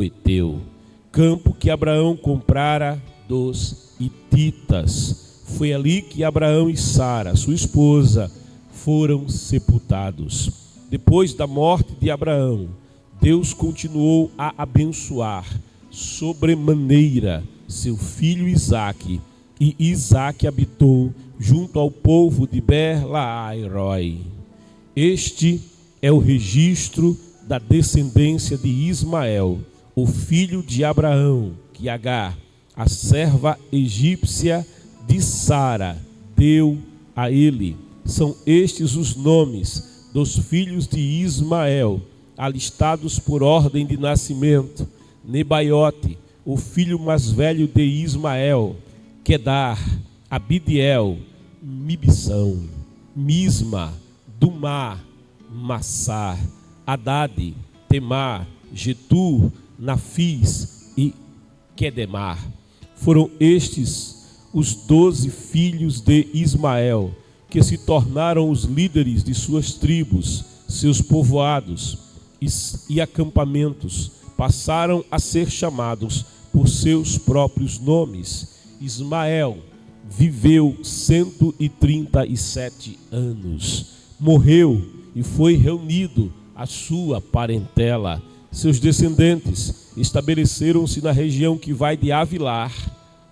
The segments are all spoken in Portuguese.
Eteu, campo que Abraão comprara dos hititas. Foi ali que Abraão e Sara, sua esposa, foram sepultados. Depois da morte de Abraão, Deus continuou a abençoar sobremaneira seu filho Isaque, e Isaque habitou junto ao povo de Beer-lahai-roi. Este é o registro da descendência de Ismael, o filho de Abraão, que Agar, a serva egípcia de Sara, deu a ele. São estes os nomes dos filhos de Ismael, alistados por ordem de nascimento: Nebaiote, o filho mais velho de Ismael; Quedar, Abidiel, Mibsão, Misma, Dumá, Massá, Hadade, Temar, Getur, Nafis e Quedemar. Foram estes os 12 filhos de Ismael, que se tornaram os líderes de suas tribos. Seus povoados e acampamentos passaram a ser chamados por seus próprios nomes. Ismael viveu 137 anos, morreu e foi reunido à sua parentela. Seus descendentes estabeleceram-se na região que vai de Avilar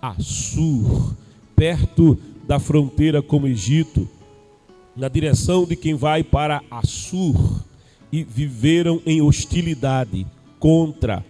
a Sur, perto da fronteira com o Egito, na direção de quem vai para Assur, e viveram em hostilidade contra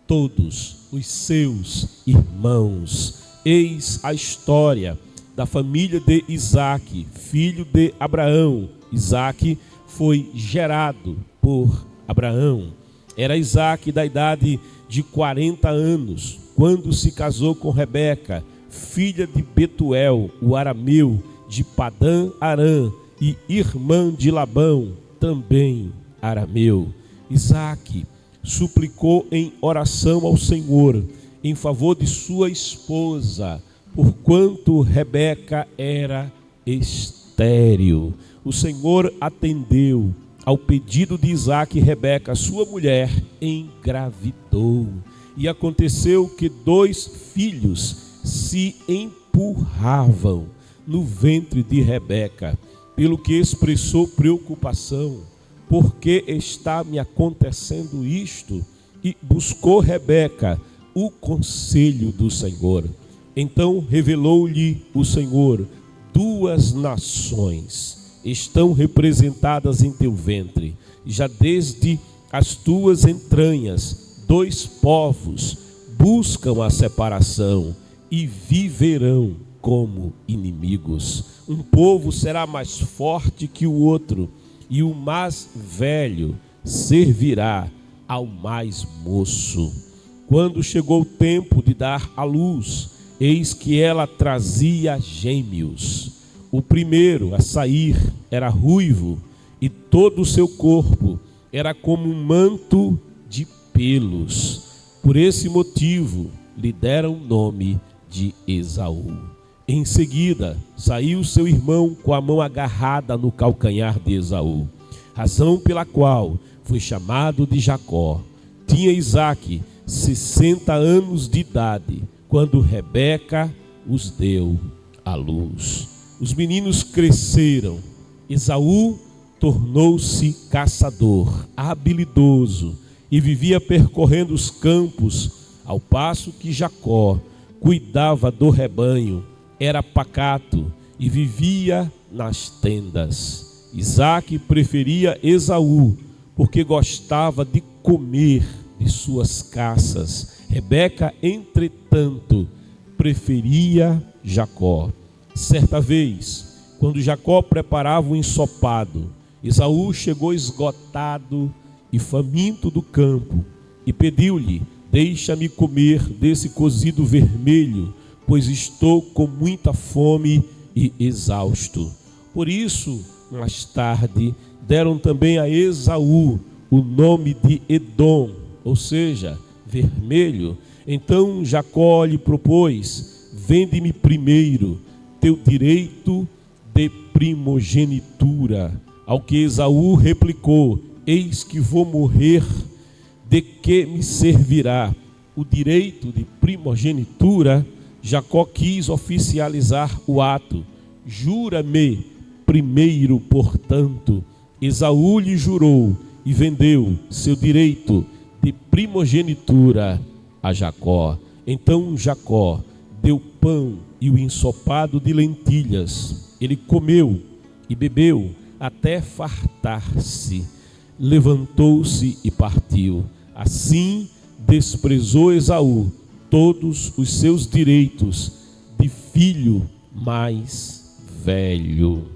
todos os seus irmãos. Eis a história da família de Isaque, filho de Abraão. Isaque foi gerado por Abraão. Era Isaque da idade de 40 anos, quando se casou com Rebeca, filha de Betuel, o arameu, de Padã Arã, e irmã de Labão, também arameu. Isaque suplicou em oração ao Senhor em favor de sua esposa, porquanto Rebeca era estéril. O Senhor atendeu ao pedido de Isaque, e Rebeca, sua mulher, engravidou. E aconteceu que 2 filhos se empurravam no ventre de Rebeca, pelo que expressou preocupação: por que está me acontecendo isto? E buscou Rebeca o conselho do Senhor. Então revelou-lhe o Senhor: 2 nações estão representadas em teu ventre, já desde as tuas entranhas 2 povos buscam a separação e viverão como inimigos. Um povo será mais forte que o outro, e o mais velho servirá ao mais moço. Quando chegou o tempo de dar à luz, eis que ela trazia gêmeos. O primeiro a sair era ruivo, e todo o seu corpo era como um manto de pelos. Por esse motivo lhe deram o nome de Esaú. Em seguida saiu seu irmão com a mão agarrada no calcanhar de Esaú, razão pela qual foi chamado de Jacó. Tinha Isaque 60 anos de idade quando Rebeca os deu à luz. Os meninos cresceram. Esaú tornou-se caçador, habilidoso, e vivia percorrendo os campos, ao passo que Jacó cuidava do rebanho, era pacato e vivia nas tendas. Isaque preferia Esaú, porque gostava de comer de suas caças. Rebeca, entretanto, preferia Jacó. Certa vez, quando Jacó preparava um ensopado, Esaú chegou esgotado e faminto do campo, e pediu-lhe: deixa-me comer desse cozido vermelho, pois estou com muita fome e exausto. Por isso, mais tarde, deram também a Esaú o nome de Edom, ou seja, vermelho. Então Jacó lhe propôs: vende-me primeiro teu direito de primogenitura. Ao que Esaú replicou: eis que vou morrer de que me servirá o direito de primogenitura? Jacó quis oficializar o ato. Jura-me primeiro, portanto. Esaú lhe jurou e vendeu seu direito de primogenitura a Jacó. Então Jacó deu pão e o ensopado de lentilhas. Ele comeu e bebeu até fartar-se. Levantou-se e partiu. Assim desprezou Esaú todos os seus direitos de filho mais velho.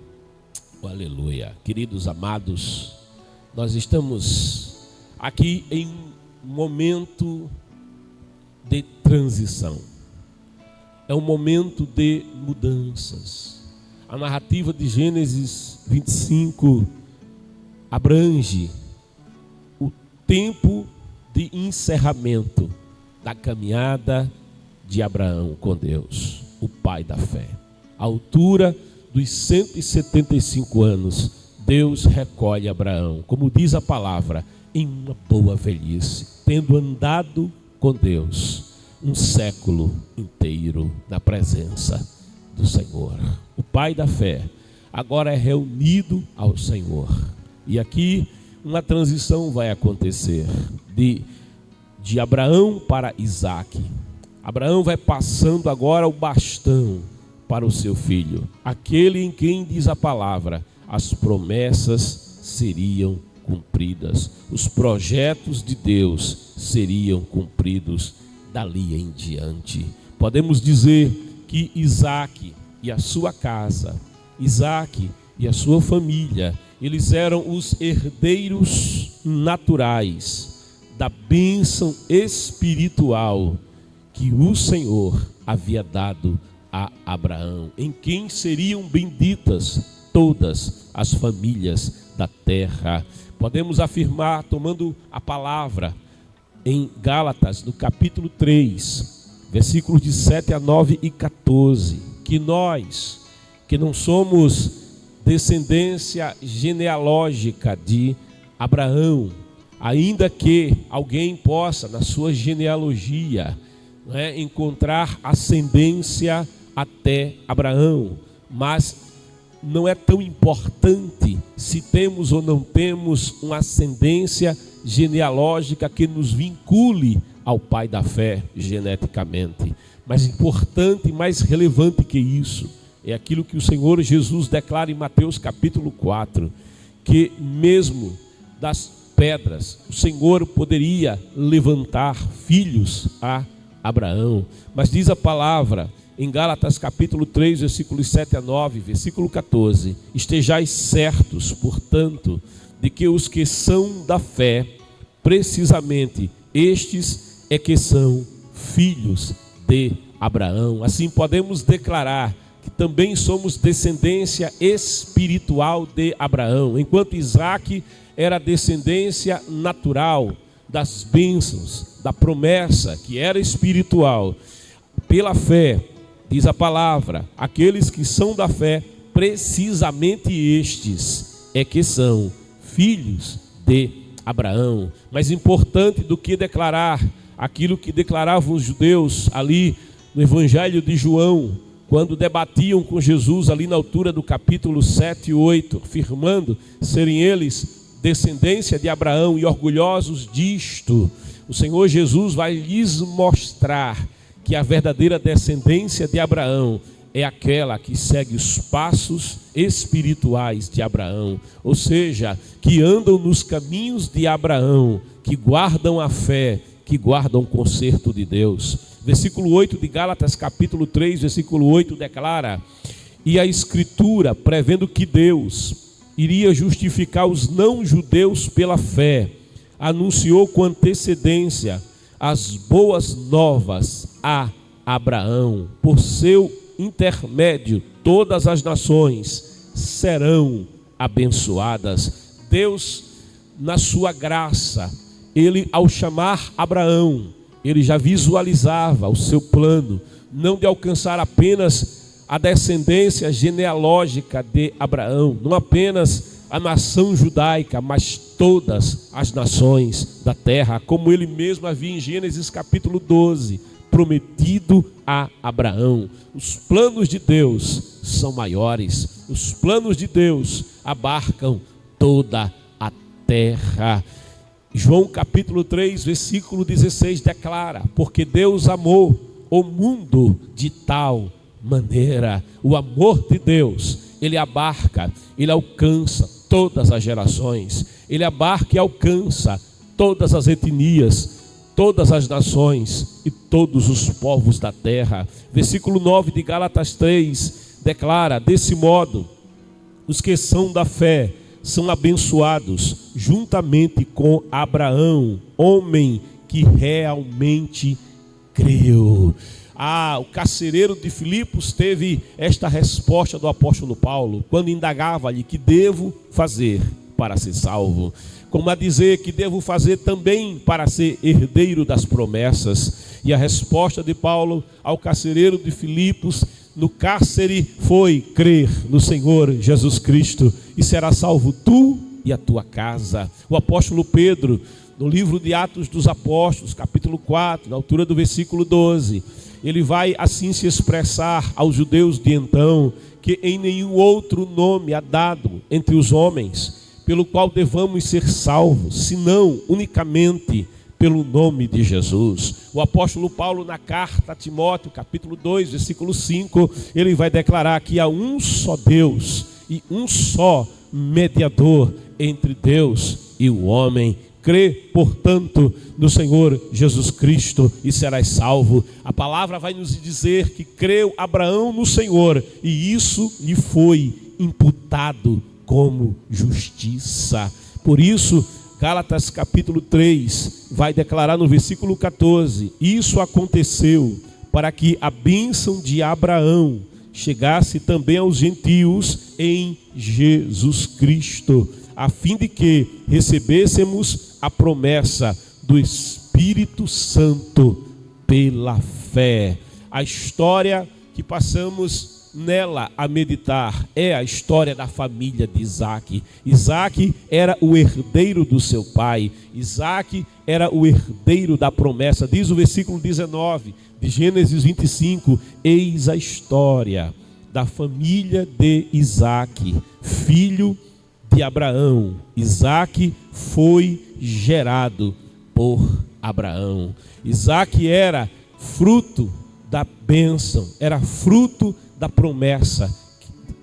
Aleluia. Queridos amados, nós estamos aqui em um momento de transição. É um momento de mudanças. A narrativa de Gênesis 25 abrange o tempo de encerramento da caminhada de Abraão com Deus, o pai da fé. À altura dos 175 anos, Deus recolhe Abraão, como diz a palavra, em uma boa velhice, tendo andado com Deus um século inteiro na presença do Senhor. O pai da fé agora é reunido ao Senhor. E aqui uma transição vai acontecer de Abraão para Isaque. Abraão vai passando agora o bastão para o seu filho, aquele em quem diz a palavra, as promessas seriam cumpridas, os projetos de Deus seriam cumpridos dali em diante. Podemos dizer que Isaque e a sua casa, Isaque e a sua família, eles eram os herdeiros naturais da bênção espiritual que o Senhor havia dado a Abraão, em quem seriam benditas todas as famílias da terra. Podemos afirmar, tomando a palavra em Gálatas, no capítulo 3, versículos de 7 a 9 e 14, que nós, que não somos descendência genealógica de Abraão, ainda que alguém possa, na sua genealogia, encontrar ascendência até Abraão, mas não é tão importante se temos ou não temos uma ascendência genealógica que nos vincule ao pai da fé geneticamente. Mais importante e mais relevante que isso é aquilo que o Senhor Jesus declara em Mateus capítulo 4, que mesmo das pedras o Senhor poderia levantar filhos a Abraão. Mas diz a palavra em Gálatas capítulo 3, versículos 7 a 9, versículo 14: estejais certos, portanto, de que os que são da fé, precisamente estes é que são filhos de Abraão. Assim podemos declarar que também somos descendência espiritual de Abraão, enquanto Isaque era descendência natural das bênçãos, da promessa que era espiritual. Pela fé, diz a palavra, aqueles que são da fé, precisamente estes é que são filhos de Abraão. Mais importante do que declarar aquilo que declaravam os judeus ali no Evangelho de João, quando debatiam com Jesus ali na altura do capítulo 7 e 8, afirmando serem eles descendência de Abraão e orgulhosos disto, o Senhor Jesus vai lhes mostrar que a verdadeira descendência de Abraão é aquela que segue os passos espirituais de Abraão, ou seja, que andam nos caminhos de Abraão, que guardam a fé, que guardam o conserto de Deus. Versículo 8 de Gálatas capítulo 3, versículo 8 declara: e a Escritura, prevendo que Deus iria justificar os não-judeus pela fé, anunciou com antecedência as boas novas a Abraão. Por seu intermédio, todas as nações serão abençoadas. Deus, na sua graça, ele, ao chamar Abraão, ele já visualizava o seu plano, não de alcançar apenas a descendência genealógica de Abraão, não apenas a nação judaica, mas todas as nações da terra, como ele mesmo havia em Gênesis capítulo 12, prometido a Abraão. Os planos de Deus são maiores, os planos de Deus abarcam toda a terra. João capítulo 3, versículo 16 declara: porque Deus amou o mundo de tal maneira. O amor de Deus, ele abarca, ele alcança todas as gerações, ele abarca e alcança todas as etnias, todas as nações e todos os povos da terra. Versículo 9 de Gálatas 3 declara: desse modo, os que são da fé são abençoados juntamente com Abraão, homem que realmente creu. O carcereiro de Filipos teve esta resposta do apóstolo Paulo, quando indagava-lhe: que devo fazer para ser salvo? Como a dizer, que devo fazer também para ser herdeiro das promessas? E a resposta de Paulo ao carcereiro de Filipos no cárcere foi: crer no Senhor Jesus Cristo e será salvo tu e a tua casa. O apóstolo Pedro, no livro de Atos dos Apóstolos, capítulo 4, na altura do versículo 12, ele vai assim se expressar aos judeus de então: que em nenhum outro nome há dado entre os homens pelo qual devamos ser salvos, senão unicamente pelo nome de Jesus. O apóstolo Paulo, na carta a Timóteo, capítulo 2, versículo 5, ele vai declarar que há um só Deus e um só mediador entre Deus e o homem. Crê, portanto, no Senhor Jesus Cristo e serás salvo. A palavra vai nos dizer que creu Abraão no Senhor e isso lhe foi imputado como justiça. Por isso, Gálatas capítulo 3 vai declarar no versículo 14: isso aconteceu para que a bênção de Abraão chegasse também aos gentios em Jesus Cristo, a fim de que recebêssemos a promessa do Espírito Santo pela fé. A história que passamos nela a meditar é a história da família de Isaac. Isaac era o herdeiro do seu pai. Isaac era o herdeiro da promessa. Diz o versículo 19 de Gênesis 25: eis a história da família de Isaac, filho de Abraão. Isaac foi gerado por Abraão. Isaac era fruto da bênção, era fruto da promessa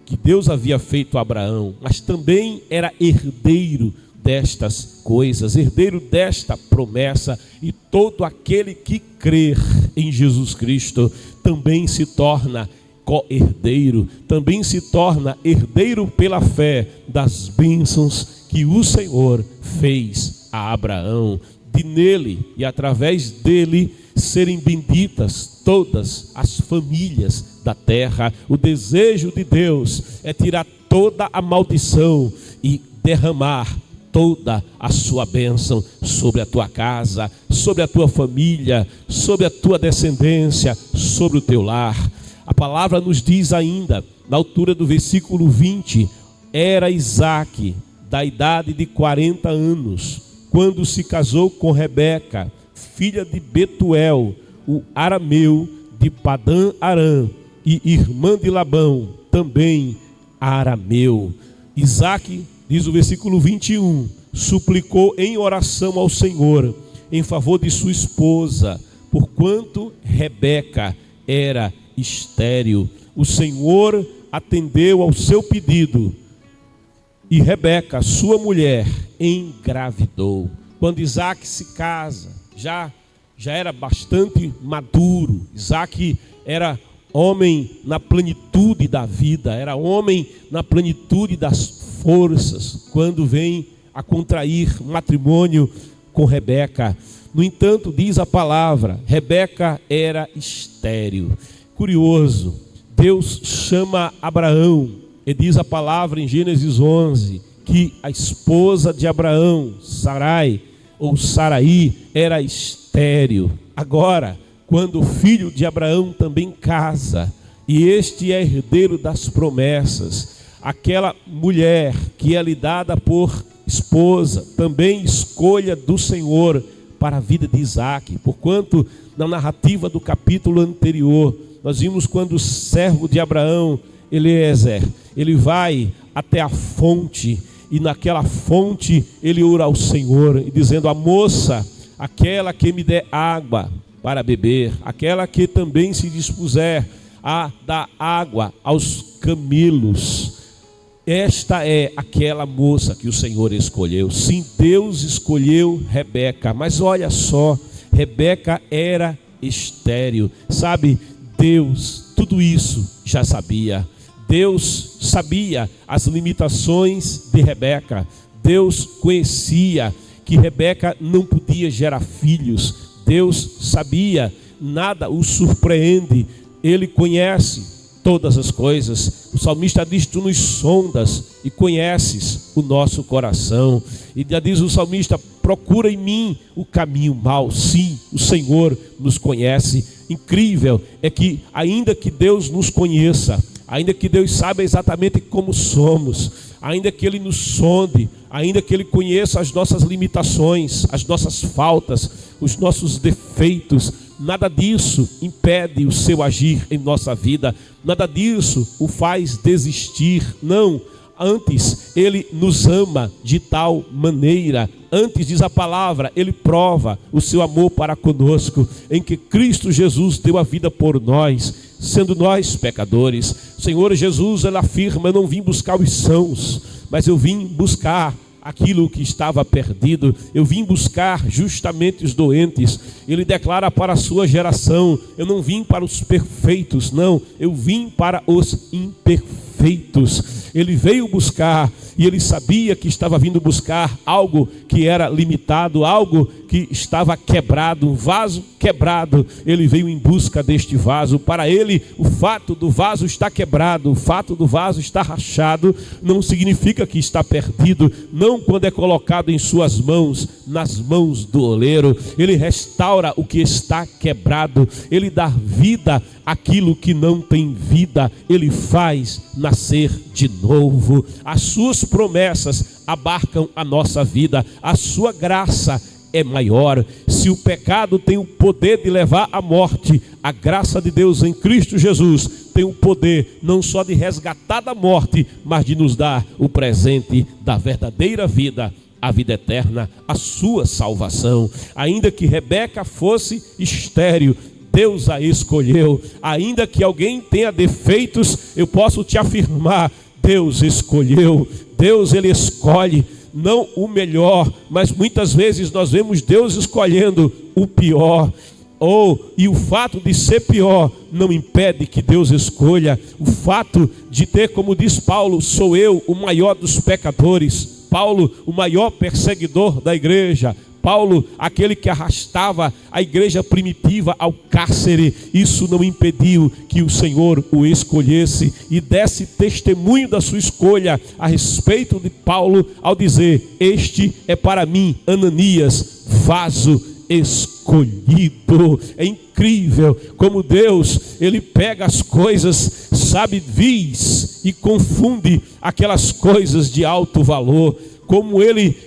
que Deus havia feito a Abraão, mas também era herdeiro destas coisas, herdeiro desta promessa. E todo aquele que crer em Jesus Cristo também se torna co-herdeiro, também se torna herdeiro pela fé das bênçãos que o Senhor fez a Abraão. De nele e através dele serem benditas todas as famílias da terra. O desejo de Deus é tirar toda a maldição e derramar toda a sua bênção sobre a tua casa, sobre a tua família, sobre a tua descendência, sobre o teu lar. A palavra nos diz ainda, na altura do versículo 20: era Isaque da idade de 40 anos, quando se casou com Rebeca, filha de Betuel, o arameu de Padã Arã, e irmã de Labão, também arameu. Isaque, diz o versículo 21, suplicou em oração ao Senhor em favor de sua esposa, porquanto Rebeca era estéril. O Senhor atendeu ao seu pedido e Rebeca, sua mulher, engravidou. Quando Isaque se casa, já era bastante maduro. Isaque era homem na plenitude da vida, era homem na plenitude das forças, quando vem a contrair matrimônio com Rebeca. No entanto, diz a palavra, Rebeca era estéril. Curioso, Deus chama Abraão, e diz a palavra em Gênesis 11, que a esposa de Abraão, Sarai, ou Saraí, era estéril. Agora, quando o filho de Abraão também casa, e este é herdeiro das promessas, aquela mulher que é lhe dada por esposa, também escolha do Senhor para a vida de Isaac, porquanto na narrativa do capítulo anterior, nós vimos quando o servo de Abraão, Eliezer, ele vai até a fonte, e naquela fonte ele ora ao Senhor, dizendo: a moça, aquela que me der água para beber, aquela que também se dispuser a dar água aos camelos, esta é aquela moça que o Senhor escolheu. Sim, Deus escolheu Rebeca, mas olha só, Rebeca era estéril. Sabe, Deus tudo isso já sabia. Deus sabia as limitações de Rebeca. Deus conhecia que Rebeca não podia gerar filhos. Deus sabia, nada o surpreende. Ele conhece todas as coisas. O salmista diz: tu nos sondas e conheces o nosso coração. E já diz o salmista: procura em mim o caminho mau. Sim, o Senhor nos conhece. Incrível é que ainda que Deus nos conheça, ainda que Deus saiba exatamente como somos, ainda que Ele nos sonde, ainda que Ele conheça as nossas limitações, as nossas faltas, os nossos defeitos, nada disso impede o seu agir em nossa vida, nada disso o faz desistir. Não, antes Ele nos ama de tal maneira, antes, diz a palavra, Ele prova o seu amor para conosco, em que Cristo Jesus deu a vida por nós, sendo nós pecadores. O Senhor Jesus, Ele afirma: eu não vim buscar os sãos, mas eu vim buscar aquilo que estava perdido. Eu vim buscar justamente os doentes. Ele declara para a sua geração: eu não vim para os perfeitos, não, eu vim para os imperfeitos. Ele veio buscar, e ele sabia que estava vindo buscar algo que era limitado, algo que estava quebrado, um vaso quebrado. Ele veio em busca deste vaso. Para ele, o fato do vaso estar quebrado, o fato do vaso estar rachado, não significa que está perdido. Não quando é colocado em suas mãos, nas mãos do oleiro. Ele restaura o que está quebrado. Ele dá vida àquilo que não tem vida. Ele faz nascer de novo. As suas promessas abarcam a nossa vida. A sua graça é maior. Se o pecado tem o poder de levar à morte, a graça de Deus em Cristo Jesus tem o poder não só de resgatar da morte, mas de nos dar o presente da verdadeira vida, a vida eterna, a sua salvação. Ainda que Rebeca fosse estéril, Deus a escolheu. Ainda que alguém tenha defeitos, eu posso te afirmar: Deus escolheu. Deus, Ele escolhe não o melhor, mas muitas vezes nós vemos Deus escolhendo o pior. E o fato de ser pior não impede que Deus escolha. O fato de ter, como diz Paulo, sou eu o maior dos pecadores. Paulo, o maior perseguidor da igreja. Paulo, aquele que arrastava a igreja primitiva ao cárcere. Isso não impediu que o Senhor o escolhesse e desse testemunho da sua escolha a respeito de Paulo, ao dizer: este é para mim, Ananias, vaso escolhido. É incrível como Deus, Ele pega as coisas, sabe, vis, e confunde aquelas coisas de alto valor. Como Ele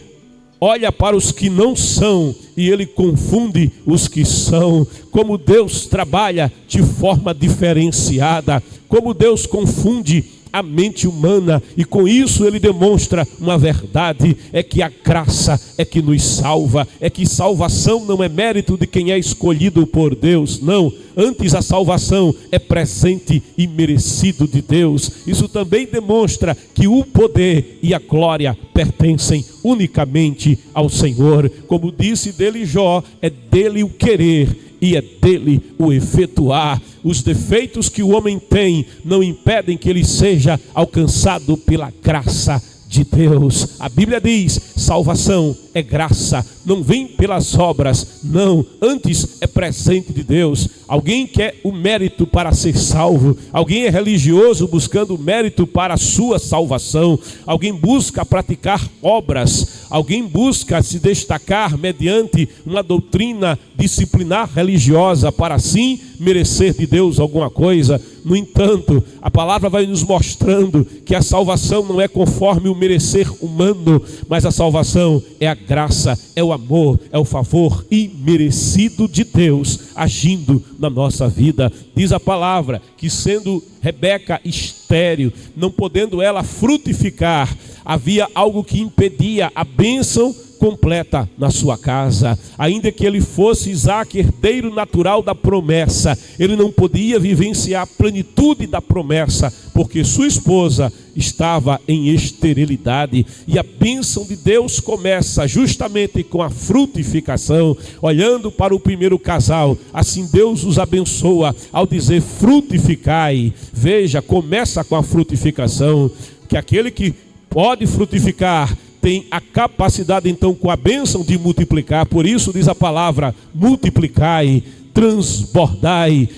olha para os que não são e Ele confunde os que são. Como Deus trabalha de forma diferenciada. Como Deus confunde a mente humana, e com isso Ele demonstra uma verdade: é que a graça é que nos salva, é que salvação não é mérito de quem é escolhido por Deus, não, antes a salvação é presente e merecido de Deus. Isso também demonstra que o poder e a glória pertencem unicamente ao Senhor. Como disse dele Jó, é dele o querer e é dele o efetuar. Os defeitos que o homem tem não impedem que ele seja alcançado pela graça de Deus. A Bíblia diz: salvação é graça, não vem pelas obras, não, antes é presente de Deus. Alguém quer o mérito para ser salvo, alguém é religioso buscando mérito para a sua salvação, alguém busca praticar obras, alguém busca se destacar mediante uma doutrina disciplinar religiosa para assim merecer de Deus alguma coisa. No entanto, a palavra vai nos mostrando que a salvação não é conforme o merecer humano, mas a salvação é a graça, é o amor, é o favor imerecido de Deus agindo na nossa vida. Diz a palavra que, sendo Rebeca estéril, não podendo ela frutificar, havia algo que impedia a bênção completa na sua casa. Ainda que ele fosse Isaque, herdeiro natural da promessa, ele não podia vivenciar a plenitude da promessa, porque sua esposa estava em esterilidade. E a bênção de Deus começa justamente com a frutificação. Olhando para o primeiro casal, assim Deus os abençoa ao dizer frutificai. Veja, começa com a frutificação, que aquele que pode frutificar tem a capacidade então com a bênção de multiplicar. Por isso diz a palavra, multiplicai, transbordai.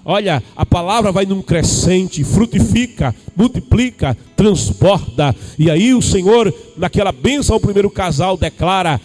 Olha, a palavra vai num crescente, frutifica, multiplica, transborda. E aí o Senhor, naquela bênção ao primeiro casal, declara: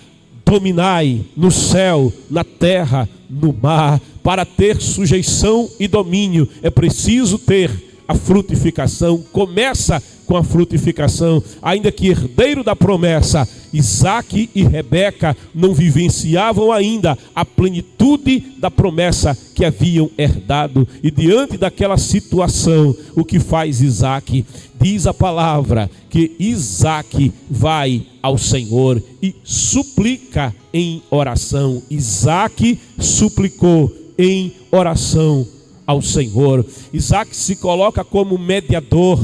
dominai no céu, na terra, no mar. Para ter sujeição e domínio é preciso ter a frutificação. Começa com a frutificação. Ainda que herdeiro da promessa, Isaque e Rebeca não vivenciavam ainda a plenitude da promessa que haviam herdado. E diante daquela situação, o que faz Isaque? Diz a palavra que Isaque vai ao Senhor e suplica em oração. Isaque suplicou em oração ao Senhor. Isaque se coloca como mediador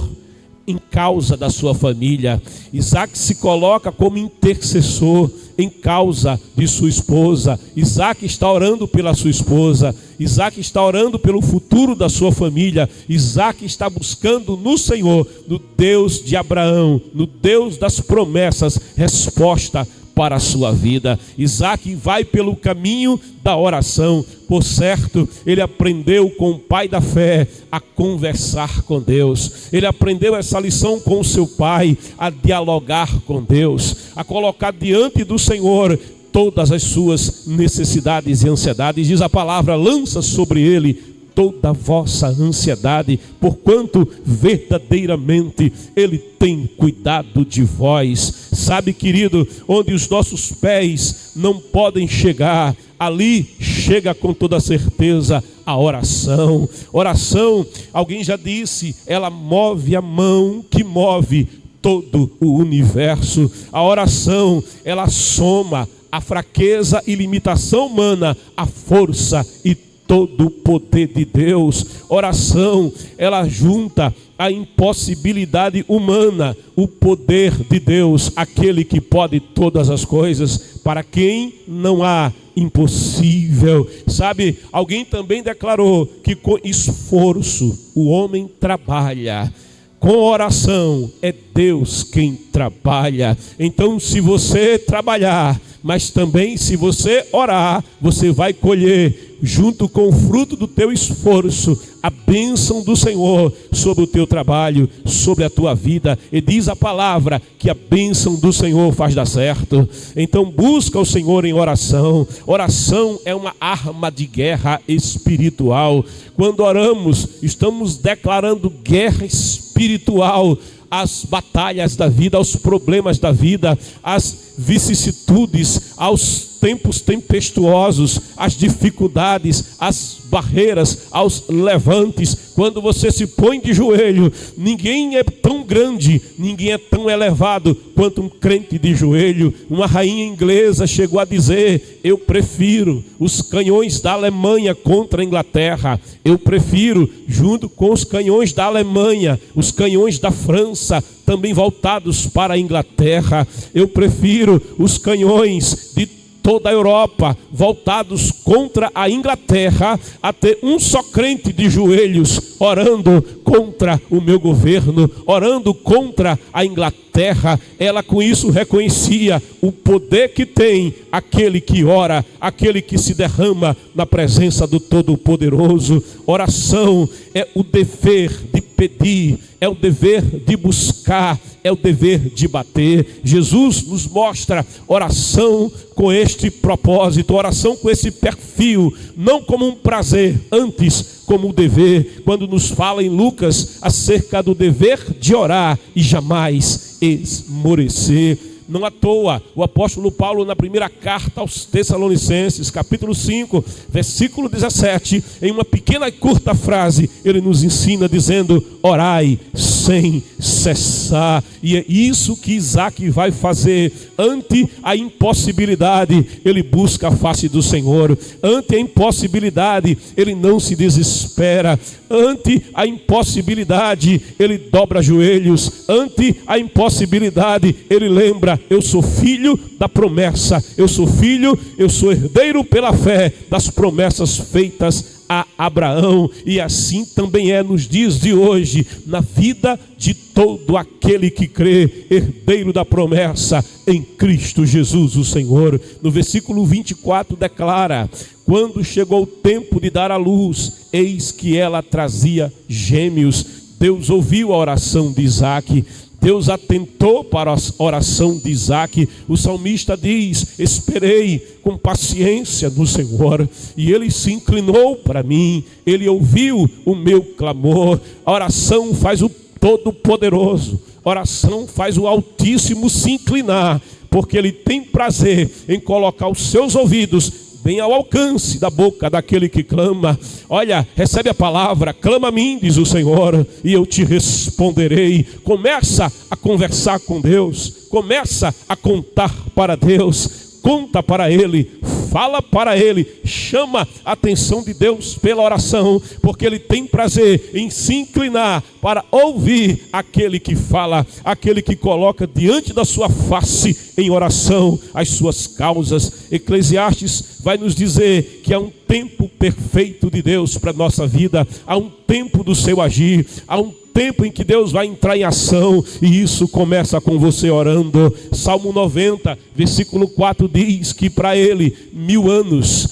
em causa da sua família. Isaque se coloca como intercessor em causa de sua esposa. Isaque está orando pela sua esposa. Isaque está orando pelo futuro da sua família. Isaque está buscando no Senhor, no Deus de Abraão, no Deus das promessas, resposta para a sua vida. Isaque vai pelo caminho da oração. Por certo, ele aprendeu com o pai da fé a conversar com Deus. Ele aprendeu essa lição com o seu pai, a dialogar com Deus, a colocar diante do Senhor todas as suas necessidades e ansiedades. Diz a palavra: lança sobre ele toda a vossa ansiedade, porquanto verdadeiramente ele tem cuidado de vós. Sabe, querido, onde os nossos pés não podem chegar, ali chega com toda certeza a oração. Oração, alguém já disse, ela move a mão que move todo o universo. A oração, ela soma a fraqueza e limitação humana, a força e todo o poder de Deus. Oração, ela junta a impossibilidade humana, o poder de Deus, aquele que pode todas as coisas, para quem não há impossível. Sabe, alguém também declarou que com esforço o homem trabalha, com oração é Deus quem trabalha. Então, se você trabalhar, mas também se você orar, você vai colher, junto com o fruto do teu esforço, a bênção do Senhor sobre o teu trabalho, sobre a tua vida. E diz a palavra que a bênção do Senhor faz dar certo. Então busca o Senhor em oração. Oração é uma arma de guerra espiritual. Quando oramos, estamos declarando guerra espiritual às batalhas da vida, aos problemas da vida, às vicissitudes, aos tempos tempestuosos, às dificuldades, às barreiras, aos levantes. Quando você se põe de joelho, ninguém é tão grande, ninguém é tão elevado quanto um crente de joelho. Uma rainha inglesa chegou a dizer: eu prefiro os canhões da Alemanha contra a Inglaterra, eu prefiro, junto com os canhões da Alemanha, os canhões da França, também voltados para a Inglaterra. Eu prefiro os canhões de toda a Europa, voltados contra a Inglaterra, a ter um só crente de joelhos, orando contra o meu governo, orando contra a Inglaterra. Ela com isso reconhecia o poder que tem aquele que ora, aquele que se derrama na presença do Todo-Poderoso. Oração é o dever de pedir, é o dever de buscar, é o dever de bater. Jesus nos mostra oração com este propósito, oração com esse perfil, não como um prazer, antes como um dever. Quando nos fala em Lucas acerca do dever de orar e jamais esmorecer. Não à toa, o apóstolo Paulo, na primeira carta aos Tessalonicenses, capítulo 5, versículo 17, em uma pequena e curta frase, ele nos ensina dizendo: orai sem cessar. E é isso que Isaac vai fazer. Ante a impossibilidade, ele busca a face do Senhor. Ante a impossibilidade, ele não se desespera. Ante a impossibilidade, ele dobra joelhos. Ante a impossibilidade, ele lembra: eu sou filho da promessa, eu sou filho, eu sou herdeiro pela fé das promessas feitas a Abraão. E assim também é nos dias de hoje, na vida de todo aquele que crê, herdeiro da promessa em Cristo Jesus o Senhor. No versículo 24 declara: quando chegou o tempo de dar à luz, eis que ela trazia gêmeos. Deus ouviu a oração de Isaac. Deus atentou para a oração de Isaac. O salmista diz: esperei com paciência no Senhor, e Ele se inclinou para mim, Ele ouviu o meu clamor. A oração faz o Todo-Poderoso, a oração faz o Altíssimo se inclinar, porque Ele tem prazer em colocar os seus ouvidos bem ao alcance da boca daquele que clama. Olha, recebe a palavra, clama a mim, diz o Senhor, e eu te responderei. Começa a conversar com Deus, começa a contar para Deus, conta para Ele, fala para Ele, chama a atenção de Deus pela oração, porque Ele tem prazer em se inclinar para ouvir aquele que fala, aquele que coloca diante da sua face em oração as suas causas. Eclesiastes vai nos dizer que há um tempo perfeito de Deus para a nossa vida, há um tempo do seu agir, há um tempo em que Deus vai entrar em ação, e isso começa com você orando. Salmo 90, versículo 4 diz que para Ele 1000 anos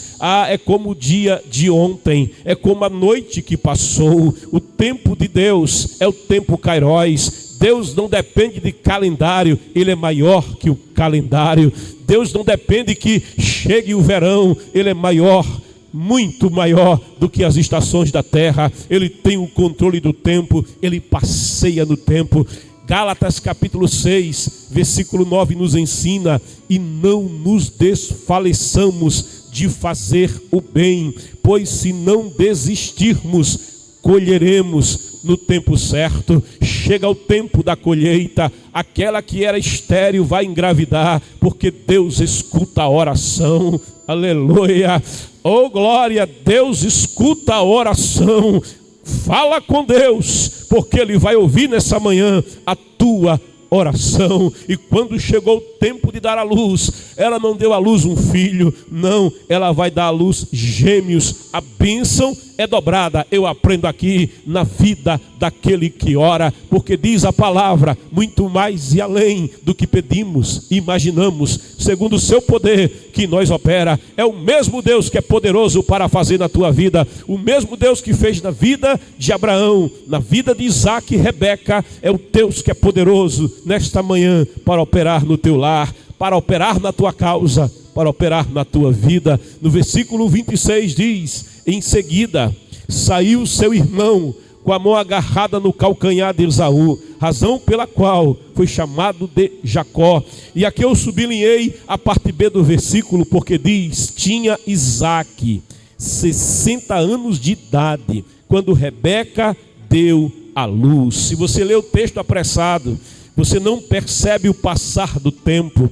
é como o dia de ontem, é como a noite que passou. O tempo de Deus é o tempo Kairos. Deus não depende de calendário, Ele é maior que o calendário. Deus não depende que chegue o verão, Ele é maior, muito maior do que as estações da terra. Ele tem o controle do tempo, Ele passeia no tempo. Gálatas capítulo 6, versículo 9 nos ensina: e não nos desfaleçamos de fazer o bem, pois se não desistirmos, colheremos no tempo certo. Chega o tempo da colheita, aquela que era estéril vai engravidar, porque Deus escuta a oração. Aleluia, oh glória, Deus escuta a oração. Fala com Deus, porque Ele vai ouvir nessa manhã a tua oração. E quando chegou o tempo de dar à luz, ela não deu à luz um filho, não, ela vai dar à luz gêmeos. A bênção é dobrada, eu aprendo aqui, na vida daquele que ora, porque diz a palavra: muito mais e além do que pedimos e imaginamos, segundo o seu poder que nós opera. É o mesmo Deus que é poderoso para fazer na tua vida, o mesmo Deus que fez na vida de Abraão, na vida de Isaac e Rebeca, é o Deus que é poderoso nesta manhã para operar no teu lar, para operar na tua causa, para operar na tua vida. No versículo 26 diz: em seguida saiu seu irmão com a mão agarrada no calcanhar de Esaú, razão pela qual foi chamado de Jacó. E aqui eu sublinhei a parte B do versículo, porque diz: tinha Isaac 60 anos de idade quando Rebeca deu à luz. Se você lê o texto apressado, você não percebe o passar do tempo.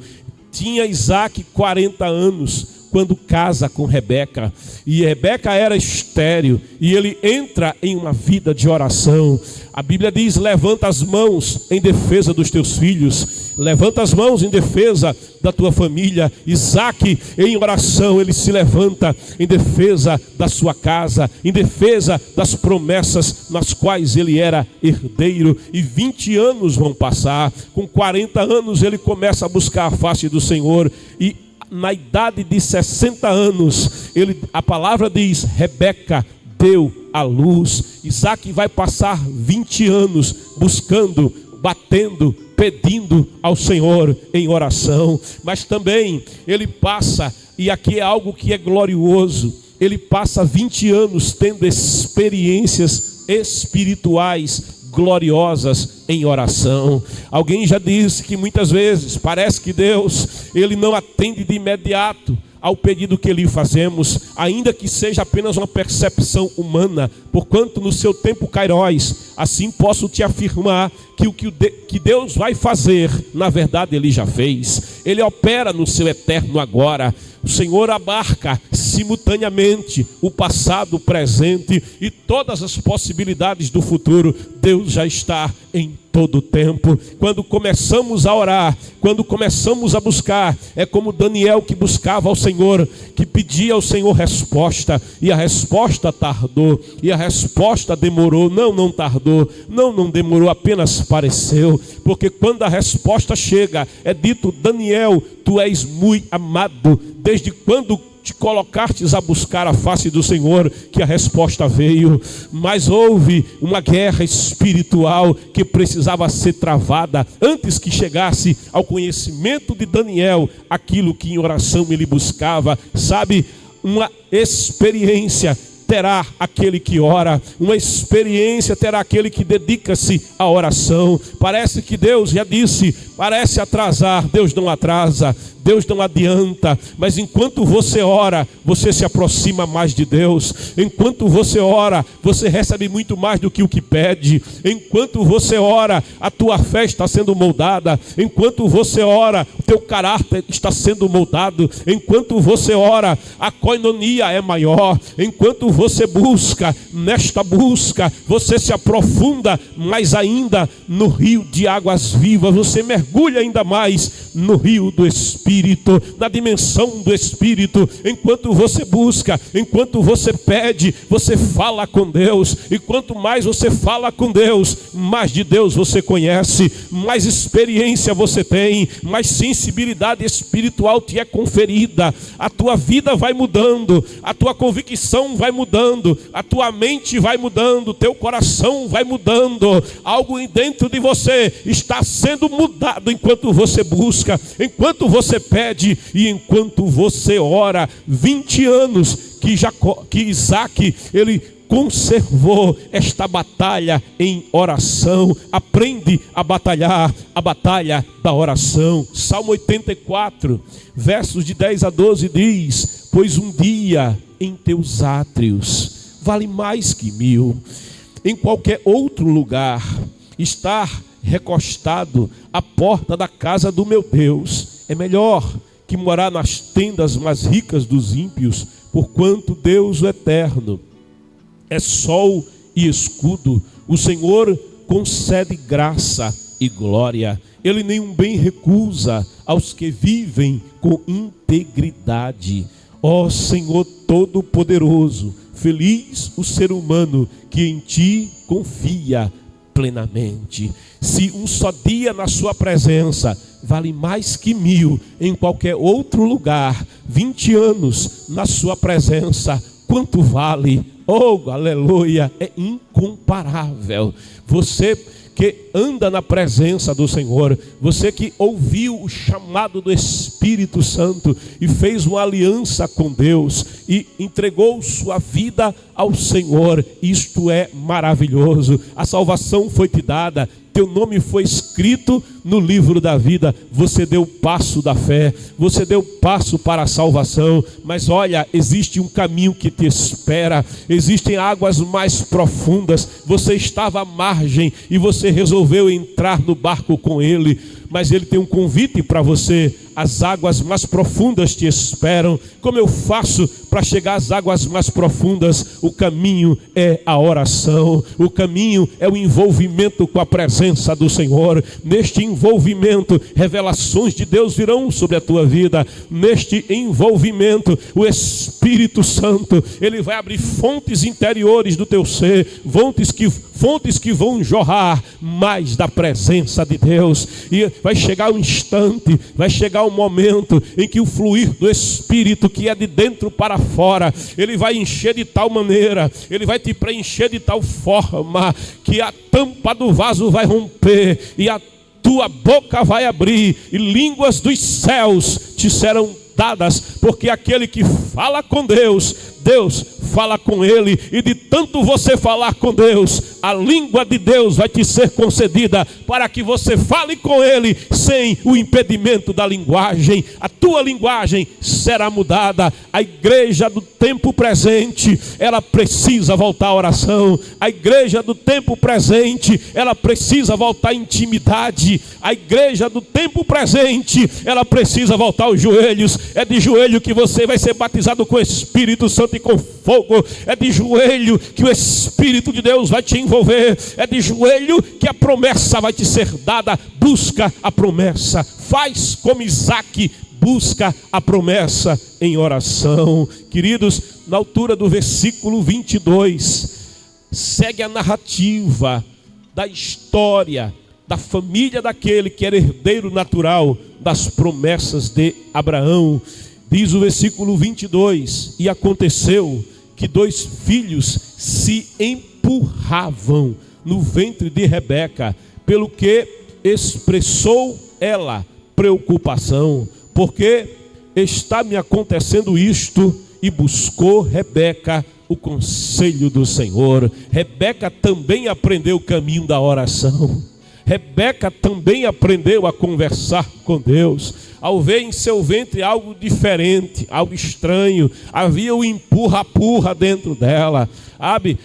Tinha Isaac 40 anos quando casa com Rebeca, e Rebeca era estéril, e ele entra em uma vida de oração. A Bíblia diz: levanta as mãos em defesa dos teus filhos, levanta as mãos em defesa da tua família. Isaque, em oração, ele se levanta em defesa da sua casa, em defesa das promessas nas quais ele era herdeiro. E 20 anos vão passar. Com 40 anos ele começa a buscar a face do Senhor, e na idade de 60 anos, a palavra diz, Rebeca deu à luz. Isaque vai passar 20 anos buscando, batendo, pedindo ao Senhor em oração. Mas também ele passa, e aqui é algo que é glorioso, ele passa 20 anos tendo experiências espirituais gloriosas em oração. Alguém já disse que muitas vezes parece que Deus, ele não atende de imediato ao pedido que lhe fazemos, ainda que seja apenas uma percepção humana, porquanto no seu tempo kairós, assim posso te afirmar que o que Deus vai fazer, na verdade ele já fez. Ele opera no seu eterno agora. O Senhor abarca simultaneamente o passado, o presente e todas as possibilidades do futuro. Deus já está em todo o tempo. Quando começamos a orar, quando começamos a buscar, é como Daniel que buscava ao Senhor, que pedia ao Senhor resposta, e a resposta tardou, e a resposta demorou. Não tardou, não demorou, apenas pareceu, porque quando a resposta chega, é dito, Daniel, tu és muito amado, desde quando te colocastes a buscar a face do Senhor, que a resposta veio. Mas houve uma guerra espiritual que precisava ser travada antes que chegasse ao conhecimento de Daniel aquilo que em oração ele buscava. Sabe, uma experiência terá aquele que ora, uma experiência terá aquele que dedica-se à oração. Parece que Deus já disse, parece atrasar, Deus não atrasa, Deus não adianta, mas enquanto você ora, você se aproxima mais de Deus. Enquanto você ora, você recebe muito mais do que o que pede. Enquanto você ora, a tua fé está sendo moldada. Enquanto você ora, o teu caráter está sendo moldado. Enquanto você ora, a koinonia é maior. Enquanto você busca, nesta busca, você se aprofunda mais ainda no rio de águas vivas. Você mergulha ainda mais no rio do Espírito, na dimensão do Espírito. Enquanto você busca, enquanto você pede, você fala com Deus. E quanto mais você fala com Deus, mais de Deus você conhece, mais experiência você tem, mais sensibilidade espiritual te é conferida. A tua vida vai mudando, a tua convicção vai mudando, a tua mente vai mudando, teu coração vai mudando. Algo dentro de você está sendo mudado enquanto você busca, enquanto você pede e enquanto você ora. 20 anos que Isaque, ele conservou esta batalha em oração. Aprende a batalhar a batalha da oração. Salmo 84, versos de 10 a 12 diz: pois um dia em teus átrios vale mais que 1000. Em qualquer outro lugar estar recostado à porta da casa do meu Deus é melhor que morar nas tendas mais ricas dos ímpios, porquanto Deus o eterno é sol e escudo. O Senhor concede graça e glória. Ele nenhum bem recusa aos que vivem com integridade. Ó Senhor Todo-Poderoso, feliz o ser humano que em ti confia plenamente. Se um só dia na sua presença vale mais que 1000 em qualquer outro lugar, 20 anos na sua presença, quanto vale? Oh, aleluia, é incomparável. Você que anda na presença do Senhor, você que ouviu o chamado do Espírito Santo e fez uma aliança com Deus e entregou sua vida ao Senhor, isto é maravilhoso. A salvação foi te dada, teu nome foi escrito no livro da vida. Você deu o passo da fé, você deu o passo para a salvação. Mas olha, existe um caminho que te espera, existem águas mais profundas. Você estava à margem e você resolveu entrar no barco com ele, mas ele tem um convite para você. As águas mais profundas te esperam. Como eu faço para chegar às águas mais profundas, o caminho é a oração, o caminho é o envolvimento com a presença do Senhor. Neste envolvimento, revelações de Deus virão sobre a tua vida. Neste envolvimento, o Espírito Santo, ele vai abrir fontes interiores do teu ser, fontes que vão jorrar mais da presença de Deus. E vai chegar um instante, vai chegar um momento em que o fluir do Espírito, que é de dentro para fora, ele vai encher de tal maneira, ele vai te preencher de tal forma, que a tampa do vaso vai romper e a tua boca vai abrir, e línguas dos céus te serão dadas, porque aquele que fala com Deus, Deus fala com ele, e de tanto você falar com Deus, a língua de Deus vai te ser concedida, para que você fale com ele sem o impedimento da linguagem. A tua linguagem será mudada. A igreja do tempo presente, ela precisa voltar à oração. A igreja do tempo presente, ela precisa voltar à intimidade. A igreja do tempo presente, ela precisa voltar aos joelhos. É de joelho que você vai ser batizado com o Espírito Santo e com fogo. É de joelho que o Espírito de Deus vai te envolver. É de joelho que a promessa vai te ser dada. Busca a promessa. Faz como Isaac, busca a promessa em oração. Queridos, na altura do versículo 22, segue a narrativa da história da família daquele que era herdeiro natural das promessas de Abraão. Diz o versículo 22: e aconteceu que 2 filhos se empurravam no ventre de Rebeca, pelo que expressou ela preocupação, porque está me acontecendo isto, e buscou Rebeca o conselho do Senhor. Rebeca também aprendeu o caminho da oração. Rebeca também aprendeu a conversar com Deus. Ao ver em seu ventre algo diferente, algo estranho, havia um empurra-purra dentro dela.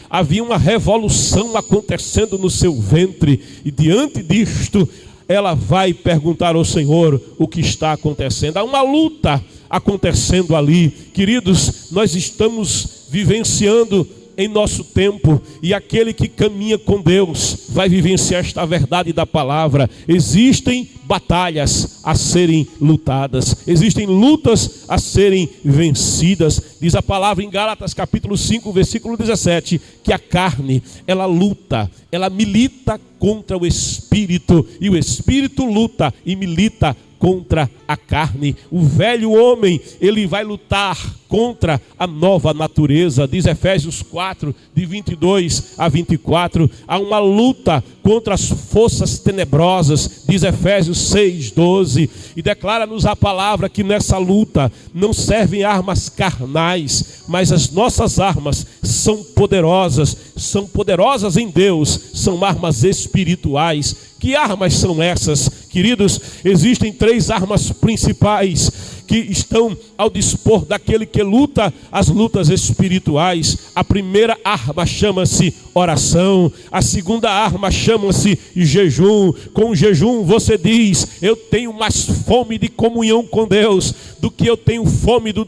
Havia uma revolução acontecendo no seu ventre. E diante disto, ela vai perguntar ao Senhor o que está acontecendo. Há uma luta acontecendo ali. Queridos, nós estamos vivenciando em nosso tempo, e aquele que caminha com Deus vai vivenciar esta verdade da palavra. Existem batalhas a serem lutadas, existem lutas a serem vencidas. Diz a palavra em Gálatas capítulo 5, versículo 17, que a carne, ela luta, ela milita contra o Espírito, e o Espírito luta e milita contra a carne. O velho homem, ele vai lutar contra a nova natureza. Diz Efésios 4, de 22 a 24. Há uma luta contra as forças tenebrosas. Diz Efésios 6, 12. E declara-nos a palavra que nessa luta não servem armas carnais, mas as nossas armas são poderosas em Deus, são armas espirituais. Que armas são essas? Queridos, existem 3 armas principais que estão ao dispor daquele que luta as lutas espirituais. A primeira arma chama-se oração. A segunda arma chama-se jejum. Com o jejum você diz: eu tenho mais fome de comunhão com Deus do que eu tenho fome do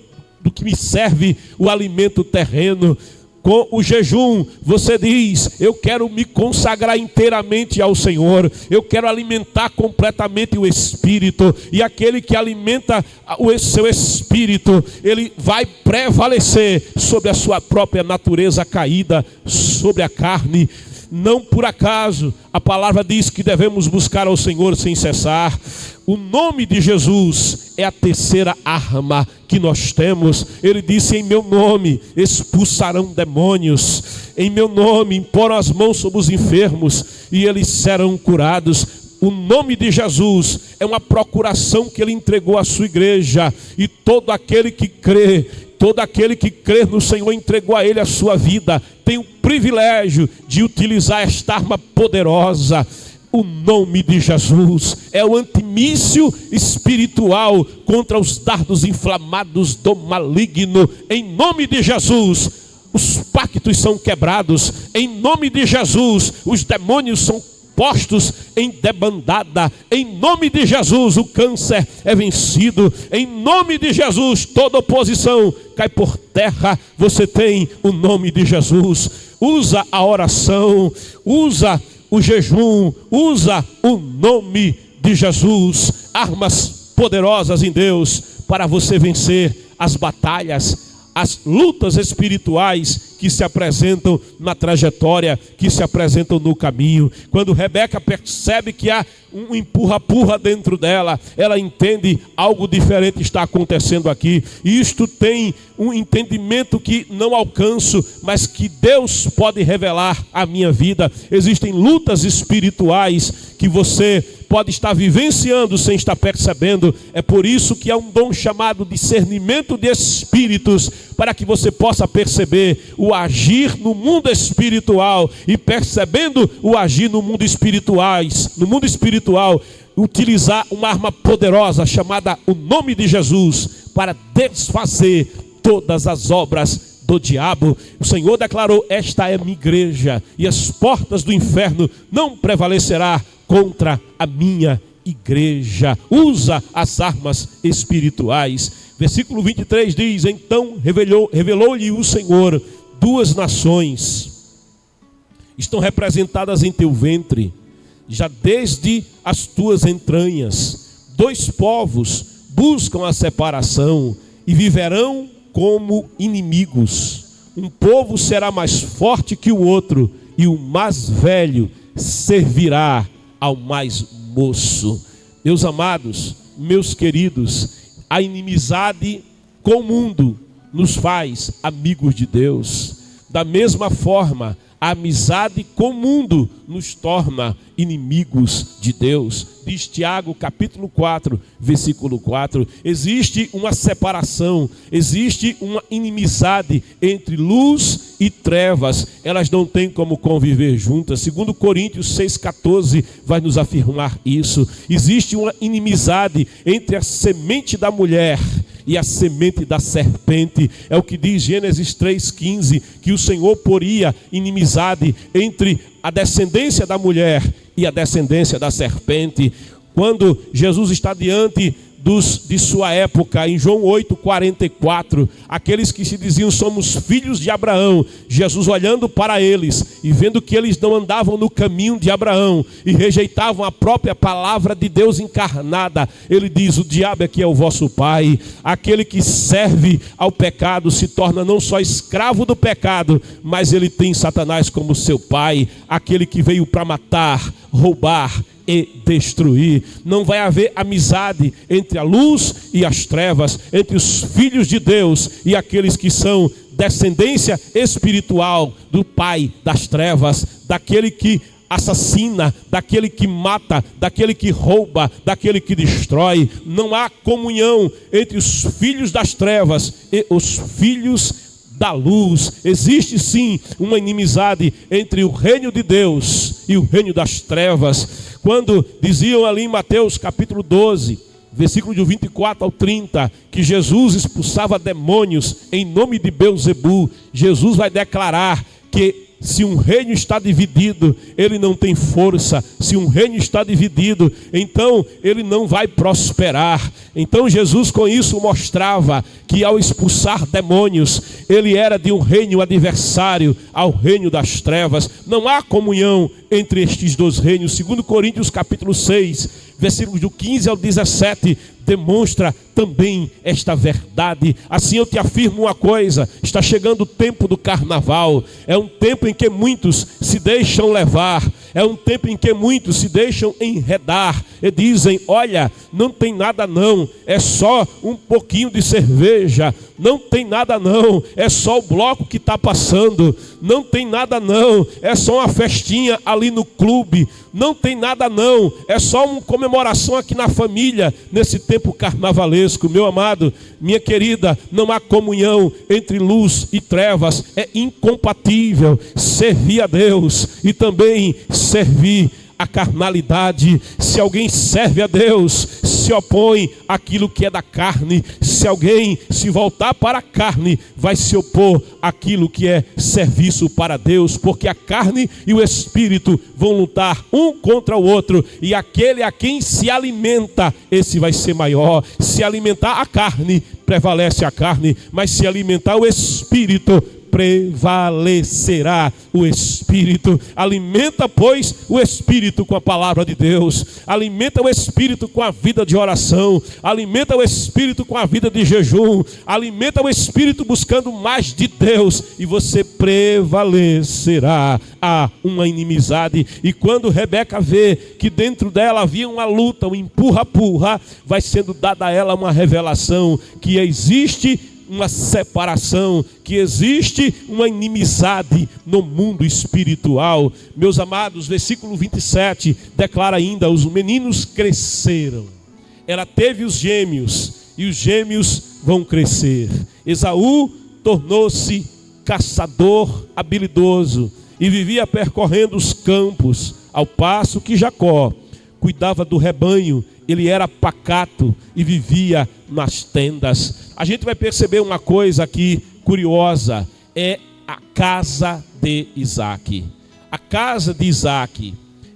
que me serve o alimento terreno. Com o jejum você diz: eu quero me consagrar inteiramente ao Senhor, eu quero alimentar completamente o Espírito. E aquele que alimenta o seu Espírito, ele vai prevalecer sobre a sua própria natureza caída, sobre a carne. Não por acaso a palavra diz que devemos buscar ao Senhor sem cessar. O nome de Jesus é a terceira arma que nós temos. Ele disse: em meu nome expulsarão demônios, em meu nome imporão as mãos sobre os enfermos e eles serão curados. O nome de Jesus é uma procuração que ele entregou à sua igreja, e todo aquele que crê no Senhor, entregou a ele a sua vida, tem o privilégio de utilizar esta arma poderosa. O nome de Jesus é o antimício espiritual contra os dardos inflamados do maligno. Em nome de Jesus, os pactos são quebrados. Em nome de Jesus, os demônios são postos em debandada. Em nome de Jesus, o câncer é vencido. Em nome de Jesus, toda oposição cai por terra. Você tem o nome de Jesus. Usa a oração, usa o jejum, usa o nome de Jesus. Armas poderosas em Deus para você vencer as batalhas, as lutas espirituais que se apresentam na trajetória, que se apresentam no caminho. Quando Rebeca percebe que há um empurra-purra dentro dela, ela entende algo diferente está acontecendo aqui. E isto tem um entendimento que não alcanço, mas que Deus pode revelar à minha vida. Existem lutas espirituais que você pode estar vivenciando sem estar percebendo. É por isso que há um dom chamado discernimento de espíritos, para que você possa perceber o agir no mundo espiritual, e percebendo o agir no mundo espiritual, utilizar uma arma poderosa chamada o nome de Jesus para desfazer todas as obras do diabo. O Senhor declarou: esta é minha igreja, e as portas do inferno não prevalecerá contra a minha igreja. Usa as armas espirituais. Versículo 23 diz: então revelou-lhe o Senhor: duas nações estão representadas em teu ventre, já desde as tuas entranhas. Dois povos buscam a separação e viverão como inimigos. Um povo será mais forte que o outro, e o mais velho servirá ao mais moço. Meus amados, meus queridos, a inimizade com o mundo nos faz amigos de Deus. Da mesma forma, a amizade com o mundo nos torna inimigos de Deus. Diz Tiago capítulo 4, versículo 4. Existe uma separação, existe uma inimizade entre luz e trevas. Elas não têm como conviver juntas. Segundo Coríntios 6,14 vai nos afirmar isso. Existe uma inimizade entre a semente da mulher e a semente da serpente. É o que diz Gênesis 3,15, que o Senhor poria inimizade entre a descendência da mulher e a descendência da serpente. Quando Jesus está diante de sua época, em João 8,44, aqueles que se diziam somos filhos de Abraão, Jesus olhando para eles e vendo que eles não andavam no caminho de Abraão e rejeitavam a própria palavra de Deus encarnada, ele diz: o diabo é que é o vosso pai. Aquele que serve ao pecado se torna não só escravo do pecado, mas ele tem Satanás como seu pai. Aquele que veio para matar, roubar e destruir. Não vai haver amizade entre a luz e as trevas, entre os filhos de Deus e aqueles que são descendência espiritual do pai das trevas, daquele que assassina, daquele que mata, daquele que rouba, daquele que destrói. Não há comunhão entre os filhos das trevas e os filhos da luz. Existe sim uma inimizade entre o reino de Deus e o reino das trevas. Quando diziam ali em Mateus capítulo 12, versículo de 24 ao 30, que Jesus expulsava demônios em nome de Belzebu, Jesus vai declarar que se um reino está dividido, ele não tem força. Se um reino está dividido, então ele não vai prosperar. Então Jesus com isso mostrava que ao expulsar demônios, ele era de um reino adversário ao reino das trevas. Não há comunhão entre estes dois reinos. 2 Coríntios capítulo 6, versículos do 15 ao 17, demonstra também esta verdade. Assim eu te afirmo uma coisa: está chegando o tempo do carnaval. É um tempo em que muitos se deixam levar, é um tempo em que muitos se deixam enredar e dizem: olha, não tem nada não, é só um pouquinho de cerveja, não tem nada não, é só o bloco que está passando, não tem nada não, é só uma festinha ali no clube, não tem nada não, é só uma comemoração aqui na família, nesse tempo carnavalesco. Meu amado, minha querida, não há comunhão entre luz e trevas. É incompatível servir a Deus e também servir a carnalidade. Se alguém serve a Deus, se opõe àquilo que é da carne. Se alguém se voltar para a carne, vai se opor àquilo que é serviço para Deus, porque a carne e o espírito vão lutar um contra o outro, e aquele a quem se alimenta, esse vai ser maior. Se alimentar a carne, prevalece a carne, mas se alimentar o espírito, prevalecerá o espírito. Alimenta, pois, o espírito com a palavra de Deus. Alimenta o espírito com a vida de oração. Alimenta o espírito com a vida de jejum. Alimenta o espírito buscando mais de Deus, e você prevalecerá. Há uma inimizade, e quando Rebeca vê que dentro dela havia uma luta, um empurra-purra, vai sendo dada a ela uma revelação que existe uma separação, que existe uma inimizade no mundo espiritual. Meus amados, versículo 27 declara ainda: os meninos cresceram. Ela teve os gêmeos, e os gêmeos vão crescer. Esaú tornou-se caçador habilidoso e vivia percorrendo os campos, ao passo que Jacó cuidava do rebanho. Ele era pacato e vivia nas tendas. A gente vai perceber uma coisa aqui curiosa: é a casa de Isaac. A casa de Isaac,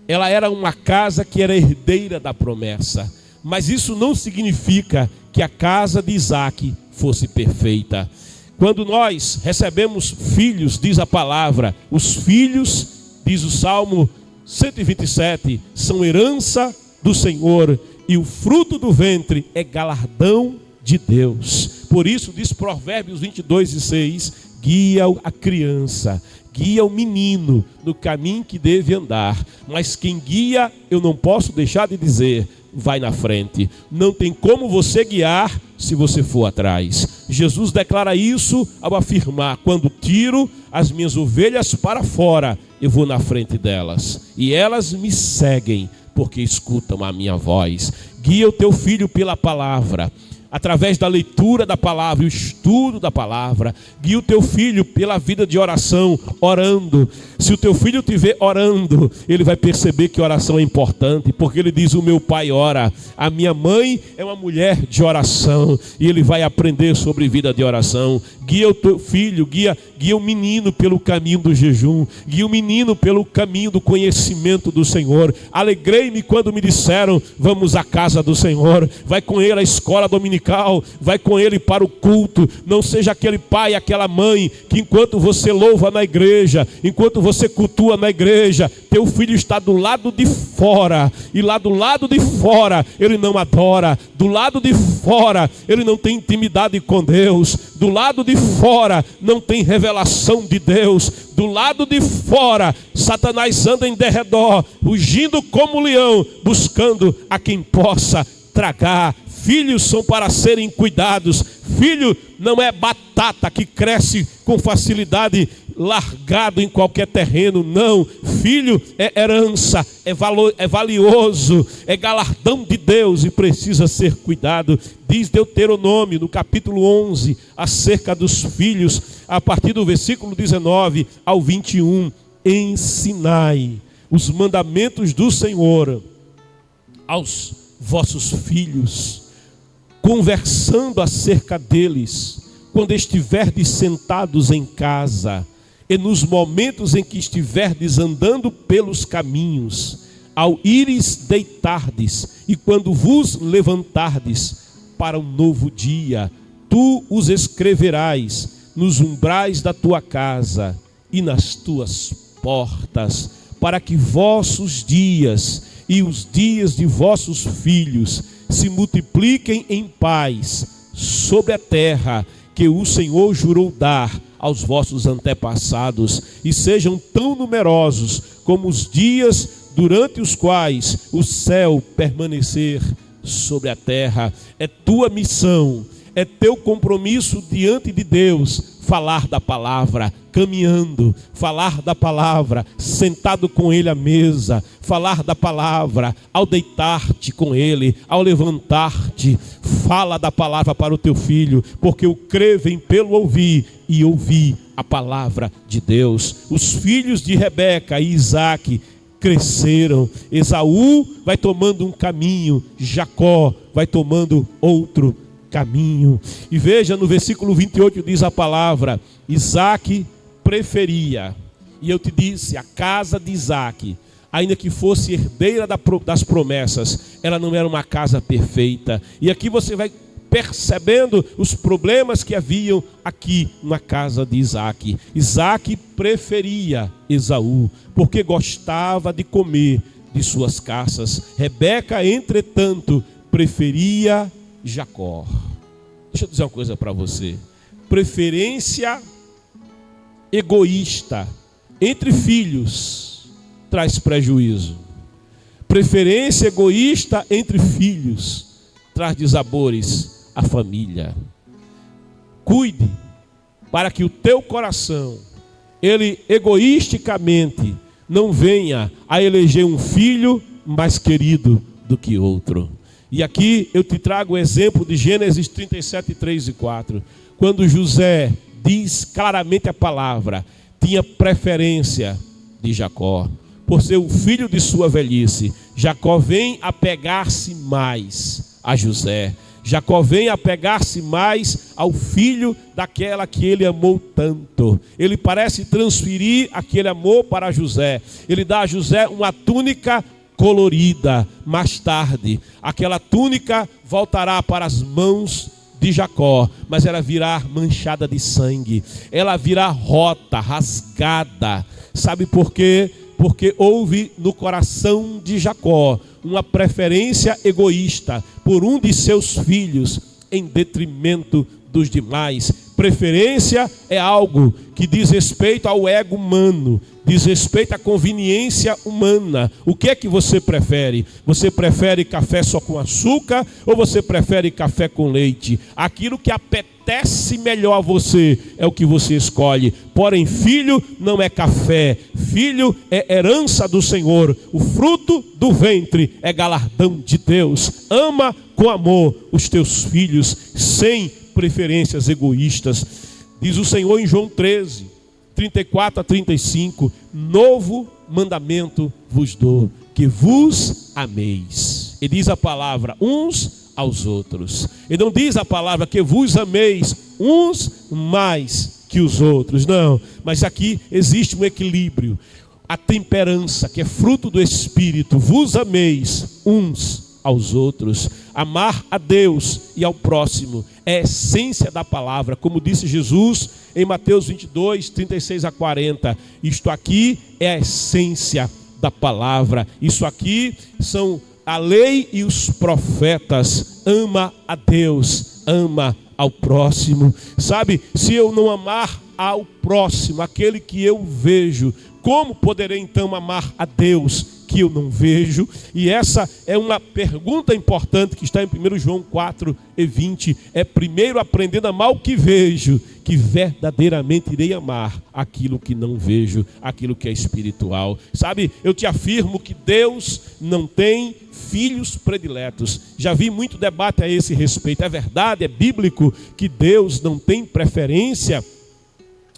ela era uma casa que era herdeira da promessa, mas isso não significa que a casa de Isaac fosse perfeita. Quando nós recebemos filhos, diz a palavra, os filhos, diz o Salmo 127, são herança do Senhor, e o fruto do ventre é galardão de Deus. Por isso diz Provérbios 22:6, guia a criança, guia o menino no caminho que deve andar, mas quem guia, eu não posso deixar de dizer, vai na frente. Não tem como você guiar se você for atrás. Jesus declara isso ao afirmar: quando tiro as minhas ovelhas para fora, eu vou na frente delas, e elas me seguem, porque escutam a minha voz. Guia o teu filho pela palavra, através da leitura da palavra, o estudo da palavra. Guia o teu filho pela vida de oração, orando. Se o teu filho te ver orando, ele vai perceber que oração é importante, porque ele diz: o meu pai ora, a minha mãe é uma mulher de oração, e ele vai aprender sobre vida de oração. Guia o teu filho, guia o menino pelo caminho do jejum, guia o menino pelo caminho do conhecimento do Senhor. Alegrei-me quando me disseram: vamos à casa do Senhor. Vai com ele à escola dominical, vai com ele para o culto. Não seja aquele pai, aquela mãe que enquanto você louva na igreja, enquanto você cultua na igreja, teu filho está do lado de fora, e lá do lado de fora ele não adora, do lado de fora ele não tem intimidade com Deus, do lado de fora não tem revelação de Deus, do lado de fora Satanás anda em derredor, rugindo como leão, buscando a quem possa tragar. Filhos são para serem cuidados. Filho não é batata que cresce com facilidade, largado em qualquer terreno. Não, filho é herança, é valioso, é galardão de Deus e precisa ser cuidado. Diz Deuteronômio no capítulo 11 acerca dos filhos, a partir do versículo 19 ao 21: ensinai os mandamentos do Senhor aos vossos filhos, conversando acerca deles, quando estiverdes sentados em casa, e nos momentos em que estiverdes andando pelos caminhos, ao ires deitardes, e quando vos levantardes para um novo dia, tu os escreverás nos umbrais da tua casa e nas tuas portas, para que vossos dias e os dias de vossos filhos se multipliquem em paz sobre a terra que o Senhor jurou dar aos vossos antepassados, e sejam tão numerosos como os dias durante os quais o céu permanecer sobre a terra. É tua missão, é teu compromisso diante de Deus falar da palavra, caminhando, falar da palavra, sentado com ele à mesa, falar da palavra ao deitar-te com ele, ao levantar-te. Fala da palavra para o teu filho, porque o crer vem pelo ouvir, e ouvir a palavra de Deus. Os filhos de Rebeca e Isaac cresceram. Esaú vai tomando um caminho, Jacó vai tomando outro caminho. E veja, no versículo 28 diz a palavra: Isaque preferia. E eu te disse, a casa de Isaque, ainda que fosse herdeira das promessas, ela não era uma casa perfeita. E aqui você vai percebendo os problemas que haviam aqui na casa de Isaque. Isaque preferia Esaú, porque gostava de comer de suas caças. Rebeca, entretanto, preferia Jacó. Deixa eu dizer uma coisa para você. Preferência egoísta entre filhos traz prejuízo. Preferência egoísta entre filhos traz desabores à família. Cuide para que o teu coração, ele egoisticamente, não venha a eleger um filho mais querido do que outro. E aqui eu te trago o exemplo de Gênesis 37, 3 e 4. Quando José diz claramente a palavra, tinha preferência de Jacó, por ser o filho de sua velhice. Jacó vem a pegar-se mais a José. Jacó vem a pegar-se mais ao filho daquela que ele amou tanto. Ele parece transferir aquele amor para José. Ele dá a José uma túnica colorida. Mais tarde, aquela túnica voltará para as mãos de Jacó, mas ela virá manchada de sangue. Ela virá rota, rasgada. Sabe por quê? Porque houve no coração de Jacó uma preferência egoísta por um de seus filhos em detrimento dos demais. Preferência é algo que diz respeito ao ego humano, diz respeito à conveniência humana. O que é que você prefere? Você prefere café só com açúcar ou você prefere café com leite? Aquilo que apetece melhor a você é o que você escolhe. Porém, filho não é café, filho é herança do Senhor. O fruto do ventre é galardão de Deus. Ama com amor os teus filhos, sem preferências egoístas. Diz o Senhor em João 13, 34 a 35, novo mandamento vos dou, que vos ameis. E diz a palavra, uns aos outros. E não diz a palavra que vos ameis uns mais que os outros, não. Mas aqui existe um equilíbrio, a temperança, que é fruto do Espírito. Vos ameis uns aos outros. Amar a Deus e ao próximo é a essência da palavra, como disse Jesus em Mateus 22, 36 a 40. Isto aqui é a essência da palavra. Isso aqui são a lei e os profetas. Ama a Deus, ama ao próximo. Sabe, se eu não amar ao próximo, aquele que eu vejo, como poderei então amar a Deus que eu não vejo? E essa é uma pergunta importante que está em 1 João 4 e 20. É primeiro aprendendo a amar o que vejo, que verdadeiramente irei amar aquilo que não vejo, aquilo que é espiritual. Sabe, eu te afirmo que Deus não tem filhos prediletos. Já vi muito debate a esse respeito. É verdade, é bíblico que Deus não tem preferência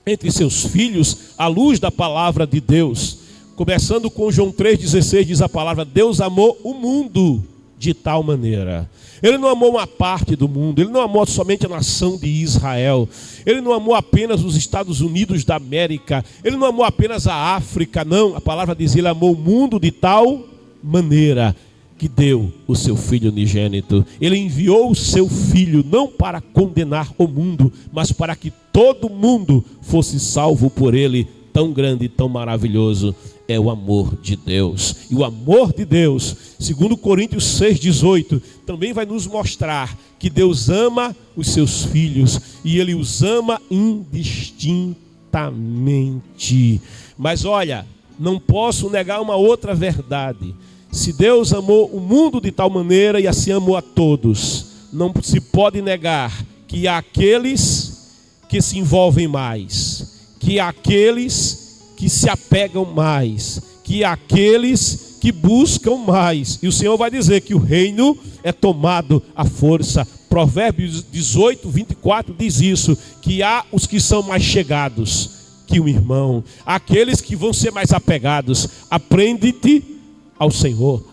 entre seus filhos à luz da palavra de Deus. Começando com João 3,16, diz a palavra: Deus amou o mundo de tal maneira. Ele não amou uma parte do mundo, ele não amou somente a nação de Israel, ele não amou apenas os Estados Unidos da América, ele não amou apenas a África, não. A palavra diz: ele amou o mundo de tal maneira que deu o seu Filho unigênito. Ele enviou o seu Filho não para condenar o mundo, mas para que todo mundo fosse salvo por ele. Tão grande e tão maravilhoso é o amor de Deus. E o amor de Deus, segundo Coríntios 6,18, também vai nos mostrar que Deus ama os seus filhos e Ele os ama indistintamente. Mas olha, não posso negar uma outra verdade. Se Deus amou o mundo de tal maneira e assim amou a todos, não se pode negar que há aqueles que se envolvem mais, que há aqueles que se apegam mais, que há aqueles que buscam mais. E o Senhor vai dizer que o reino é tomado à força. Provérbios 18, 24 diz isso, que há os que são mais chegados que um irmão, aqueles que vão ser mais apegados. Aprende-te ao Senhor,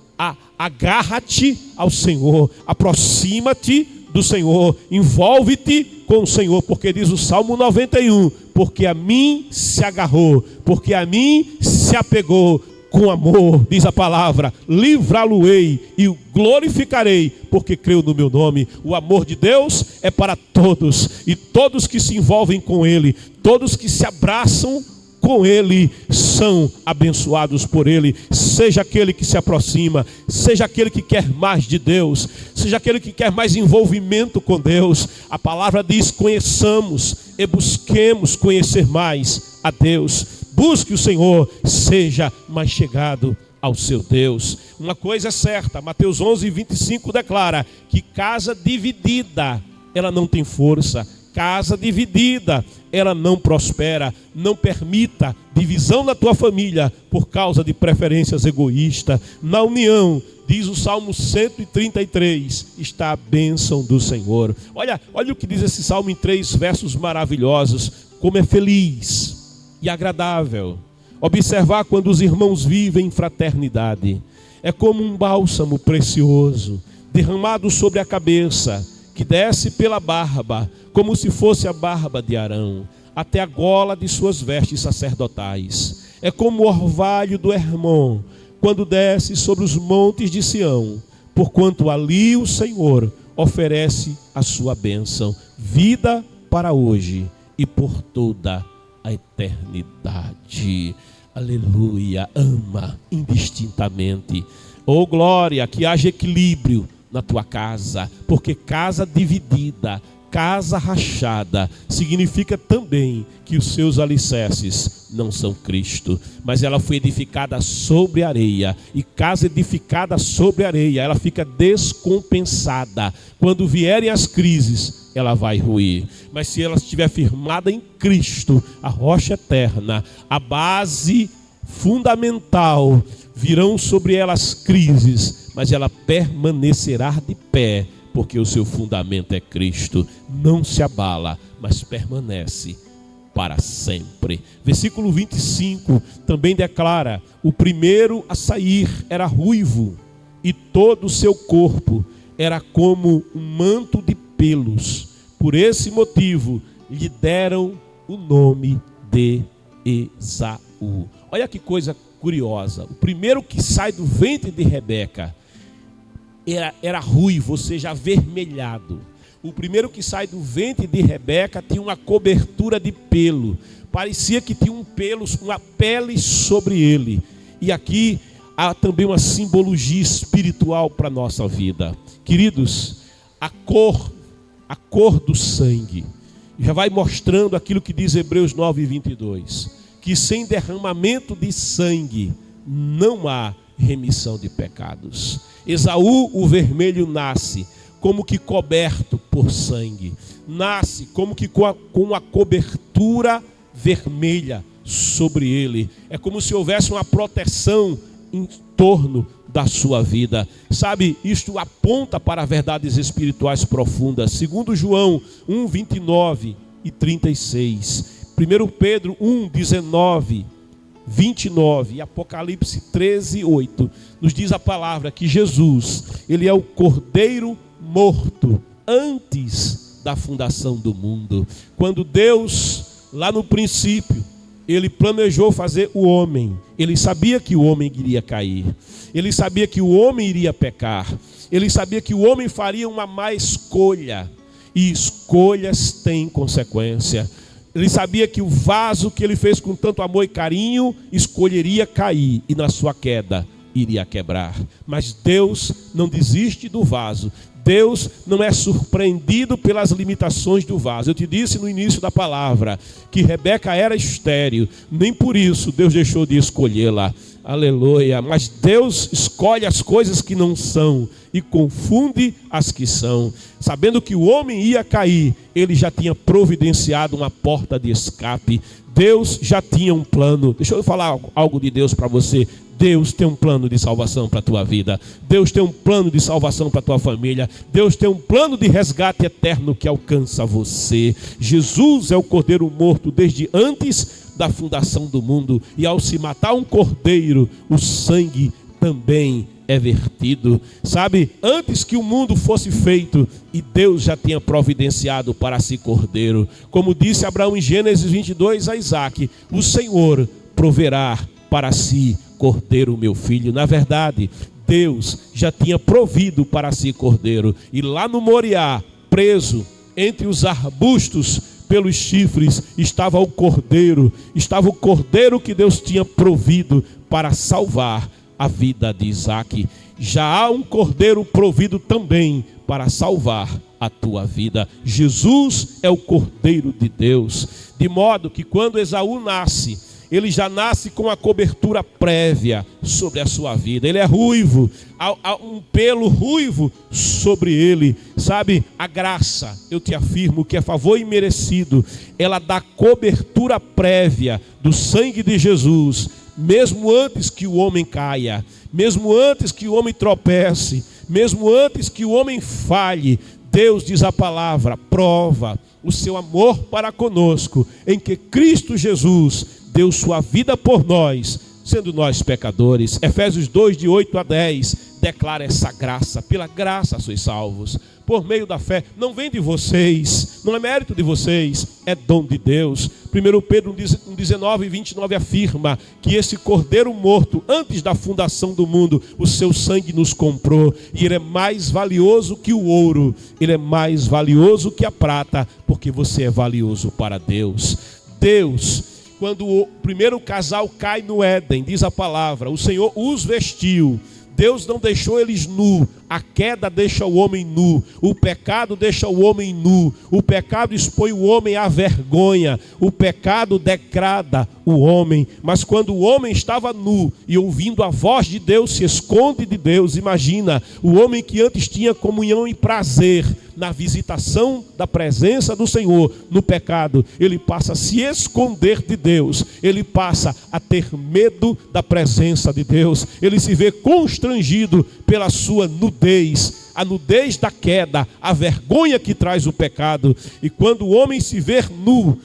Agarra-te ao Senhor, aproxima-te do Senhor, envolve-te com o Senhor, porque diz o Salmo 91, porque a mim se agarrou, porque a mim se apegou com amor, diz a palavra, livrá-lo-ei e o glorificarei, porque creu no meu nome. O amor de Deus é para todos, e todos que se envolvem com Ele, todos que se abraçam com Ele, são abençoados por Ele. Seja aquele que se aproxima, seja aquele que quer mais de Deus, seja aquele que quer mais envolvimento com Deus. A palavra diz: conheçamos e busquemos conhecer mais a Deus. Busque o Senhor, seja mais chegado ao seu Deus. Uma coisa é certa, Mateus 11:25 declara que casa dividida, ela não tem força. Casa dividida, ela não prospera. Não permita divisão na tua família por causa de preferências egoístas. Na união, diz o Salmo 133, está a bênção do Senhor. Olha o que diz esse Salmo em 3 versos maravilhosos. Como é feliz e agradável observar quando os irmãos vivem em fraternidade. É como um bálsamo precioso derramado sobre a cabeça, que desce pela barba, como se fosse a barba de Arão, até a gola de suas vestes sacerdotais. É como o orvalho do Hermon, quando desce sobre os montes de Sião, porquanto ali o Senhor oferece a sua bênção, vida para hoje e por toda a eternidade. Aleluia, ama indistintamente. Oh glória, que haja equilíbrio na tua casa, porque casa dividida, casa rachada, significa também que os seus alicerces não são Cristo, mas ela foi edificada sobre areia, e casa edificada sobre areia, ela fica descompensada. Quando vierem as crises, ela vai ruir. Mas se ela estiver firmada em Cristo, a rocha eterna, a base fundamental, virão sobre ela as crises, mas ela permanecerá de pé, porque o seu fundamento é Cristo. Não se abala, mas permanece para sempre. Versículo 25 também declara: o primeiro a sair era ruivo, e todo o seu corpo era como um manto de pelos. Por esse motivo lhe deram o nome de Esaú. Olha que coisa curiosa. O primeiro que sai do ventre de Rebeca era ruivo, ou seja, avermelhado. O primeiro que sai do ventre de Rebeca tinha uma cobertura de pelo. Parecia que tinha uma pele sobre ele. E aqui há também uma simbologia espiritual para a nossa vida. Queridos, a cor do sangue já vai mostrando aquilo que diz Hebreus 9:22, que sem derramamento de sangue não há remissão de pecados. Esaú, o vermelho, nasce como que coberto por sangue, nasce como que com uma cobertura vermelha sobre ele. É como se houvesse uma proteção em torno da sua vida. Sabe, isto aponta para verdades espirituais profundas. Segundo João 1:29 e 36, 1 Pedro 1:19, 29 e Apocalipse 13:8, nos diz a palavra que Jesus, ele é o Cordeiro morto antes da fundação do mundo. Quando Deus, lá no princípio, ele planejou fazer o homem, ele sabia que o homem iria cair, ele sabia que o homem iria pecar, ele sabia que o homem faria uma má escolha, e escolhas têm consequência. Ele sabia que o vaso que ele fez com tanto amor e carinho escolheria cair, e na sua queda iria quebrar. Mas Deus não desiste do vaso. Deus não é surpreendido pelas limitações do vaso. Eu te disse no início da palavra que Rebeca era estéril, nem por isso Deus deixou de escolhê-la. Aleluia. Mas Deus escolhe as coisas que não são e confunde as que são. Sabendo que o homem ia cair, ele já tinha providenciado uma porta de escape. Deus já tinha um plano. Deixa eu falar algo de Deus para você. Deus tem um plano de salvação para a tua vida. Deus tem um plano de salvação para a tua família. Deus tem um plano de resgate eterno que alcança você. Jesus é o Cordeiro morto desde antes da fundação do mundo. E ao se matar um cordeiro, o sangue também é vertido. Sabe, antes que o mundo fosse feito, e Deus já tinha providenciado para si cordeiro. Como disse Abraão em Gênesis 22 a Isaque: o Senhor proverá para si cordeiro, meu filho. Na verdade, Deus já tinha provido para si cordeiro. E lá no Moriá, preso entre os arbustos, pelos chifres, estava o cordeiro que Deus tinha provido para salvar a vida de Isaque. Já há um cordeiro provido também para salvar a tua vida. Jesus é o Cordeiro de Deus, de modo que quando Esaú nasce, ele já nasce com a cobertura prévia sobre a sua vida. Ele é ruivo, há um pelo ruivo sobre ele. Sabe, a graça, eu te afirmo que é favor imerecido, ela dá cobertura prévia do sangue de Jesus, mesmo antes que o homem caia, mesmo antes que o homem tropece, mesmo antes que o homem falhe. Deus, diz a palavra, prova o seu amor para conosco, em que Cristo Jesus deu sua vida por nós, sendo nós pecadores. Efésios 2, de 8 a 10, declara essa graça. Pela graça sois salvos, por meio da fé. Não vem de vocês, não é mérito de vocês, é dom de Deus. 1 Pedro 19 e 29 afirma que esse cordeiro morto, antes da fundação do mundo, o seu sangue nos comprou, e ele é mais valioso que o ouro, ele é mais valioso que a prata, porque você é valioso para Deus. Quando o primeiro casal cai no Éden, diz a palavra, o Senhor os vestiu. Deus não deixou eles nu. A queda deixa o homem nu, o pecado deixa o homem nu, o pecado expõe o homem à vergonha, o pecado degrada o homem. Mas quando o homem estava nu e ouvindo a voz de Deus, se esconde de Deus. Imagina, o homem que antes tinha comunhão e prazer na visitação da presença do Senhor, no pecado, ele passa a se esconder de Deus, ele passa a ter medo da presença de Deus, ele se vê constrangido pela sua nudez, a nudez da queda, a vergonha que traz o pecado. E quando o homem se vê nu,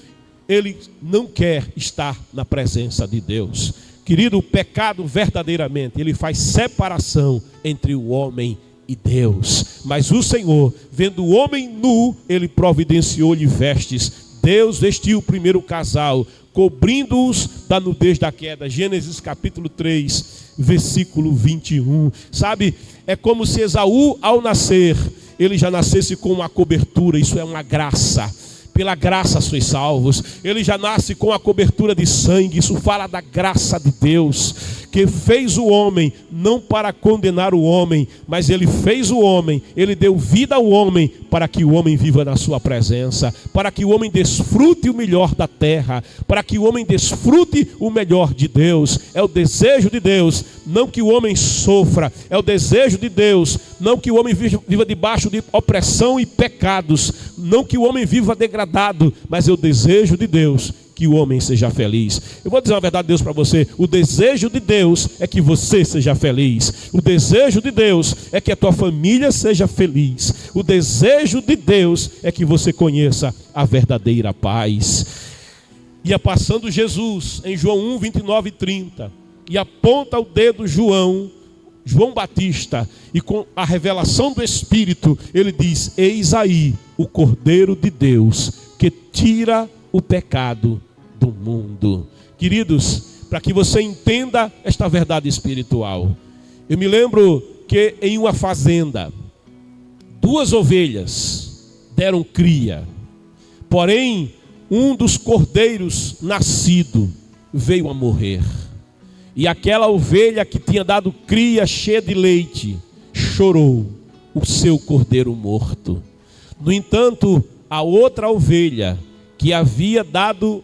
ele não quer estar na presença de Deus. Querido, o pecado verdadeiramente, ele faz separação entre o homem e Deus. Mas o Senhor, vendo o homem nu, ele providenciou-lhe vestes. Deus vestiu o primeiro casal, cobrindo-os da nudez da queda. Gênesis capítulo 3, versículo 21. Sabe, é como se Esaú, ao nascer, ele já nascesse com uma cobertura. Isso é uma graça. Pela graça sois salvos. Ele já nasce com a cobertura de sangue. Isso fala da graça de Deus, que fez o homem não para condenar o homem, mas ele fez o homem, ele deu vida ao homem para que o homem viva na sua presença, para que o homem desfrute o melhor da terra, para que o homem desfrute o melhor de Deus. É o desejo de Deus, não que o homem sofra. É o desejo de Deus, não que o homem viva debaixo de opressão e pecados, não que o homem viva degradado, mas é o desejo de Deus que o homem seja feliz. Eu vou dizer uma verdade de Deus para você: o desejo de Deus é que você seja feliz. O desejo de Deus é que a tua família seja feliz. O desejo de Deus é que você conheça a verdadeira paz. Ia passando Jesus em João 1, 29 e 30, e aponta o dedo João Batista, e com a revelação do Espírito ele diz: eis aí o Cordeiro de Deus que tira o pecado do mundo. Queridos, para que você entenda esta verdade espiritual, eu me lembro que em uma fazenda, 2 ovelhas deram cria, porém um dos cordeiros nascido veio a morrer, e aquela ovelha que tinha dado cria cheia de leite chorou o seu cordeiro morto. No entanto, a outra ovelha que havia dado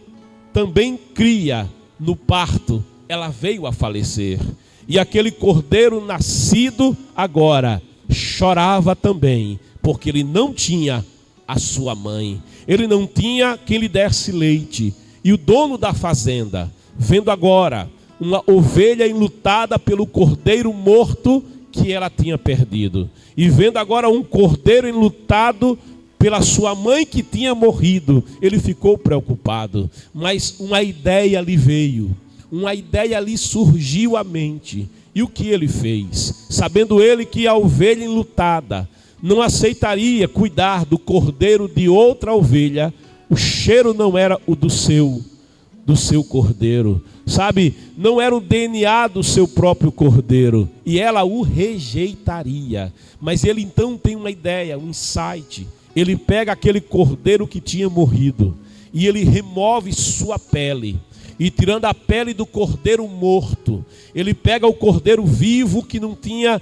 também cria no parto, ela veio a falecer. E aquele cordeiro nascido agora chorava também, porque ele não tinha a sua mãe, ele não tinha quem lhe desse leite. E o dono da fazenda, vendo agora uma ovelha enlutada pelo cordeiro morto que ela tinha perdido, e vendo agora um cordeiro enlutado pela sua mãe que tinha morrido, ele ficou preocupado. Mas uma ideia lhe veio, uma ideia lhe surgiu à mente. E o que ele fez? Sabendo ele que a ovelha enlutada não aceitaria cuidar do cordeiro de outra ovelha, o cheiro não era o do seu cordeiro, sabe? Não era o DNA do seu próprio cordeiro, e ela o rejeitaria. Mas ele então tem uma ideia, um insight. Ele pega aquele cordeiro que tinha morrido e ele remove sua pele. E tirando a pele do cordeiro morto, ele pega o cordeiro vivo que não tinha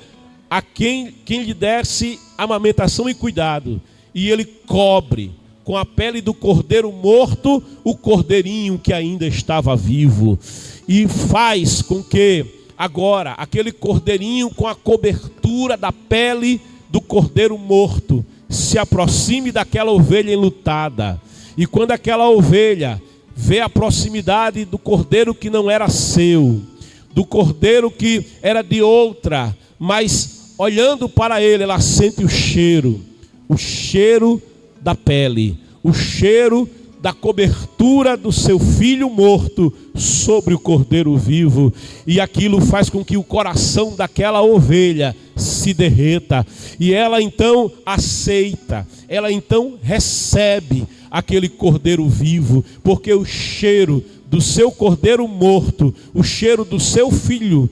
a quem lhe desse amamentação e cuidado, e ele cobre com a pele do cordeiro morto o cordeirinho que ainda estava vivo, e faz com que agora aquele cordeirinho com a cobertura da pele do cordeiro morto se aproxime daquela ovelha enlutada. E quando aquela ovelha vê a proximidade do cordeiro que não era seu, do cordeiro que era de outra, mas olhando para ele, ela sente o cheiro da pele, o cheiro da cobertura do seu filho morto sobre o cordeiro vivo, e aquilo faz com que o coração daquela ovelha se derreta, e ela então aceita, ela então recebe aquele cordeiro vivo, porque o cheiro do seu cordeiro morto, o cheiro do seu filho,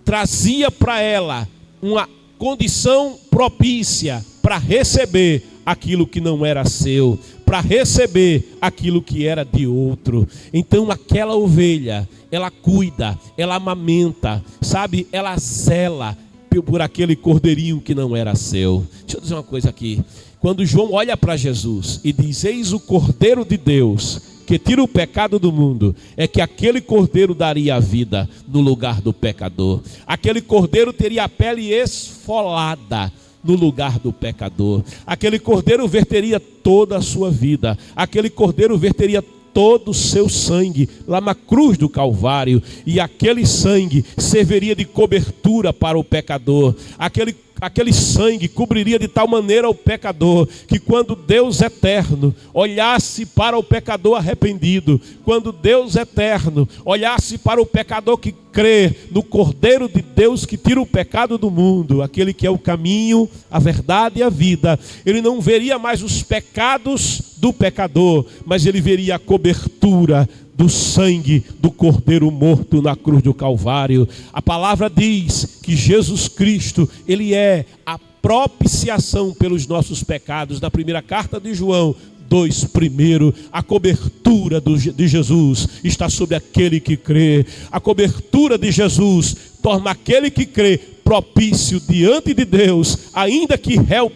trazia para ela uma condição propícia para receber aquilo que não era seu, para receber aquilo que era de outro. Então aquela ovelha, ela cuida, ela amamenta, sabe? Ela zela por aquele cordeirinho que não era seu. Deixa eu dizer uma coisa aqui. Quando João olha para Jesus e diz: eis o Cordeiro de Deus que tira o pecado do mundo, é que aquele cordeiro daria a vida no lugar do pecador. Aquele cordeiro teria a pele esfolada no lugar do pecador. Aquele cordeiro verteria toda a sua vida. Aquele cordeiro verteria todo o seu sangue lá na cruz do Calvário, e aquele sangue serviria de cobertura para o pecador. Aquele sangue cobriria de tal maneira o pecador, que quando Deus eterno olhasse para o pecador arrependido, quando Deus eterno olhasse para o pecador que crê no Cordeiro de Deus que tira o pecado do mundo, aquele que é o caminho, a verdade e a vida, ele não veria mais os pecados do pecador, mas ele veria a cobertura do sangue do Cordeiro morto na cruz do Calvário. A palavra diz que Jesus Cristo, ele é a propiciação pelos nossos pecados. Na primeira carta de João 2:1, a cobertura de Jesus está sobre aquele que crê. A cobertura de Jesus torna aquele que crê propício diante de Deus, ainda que réu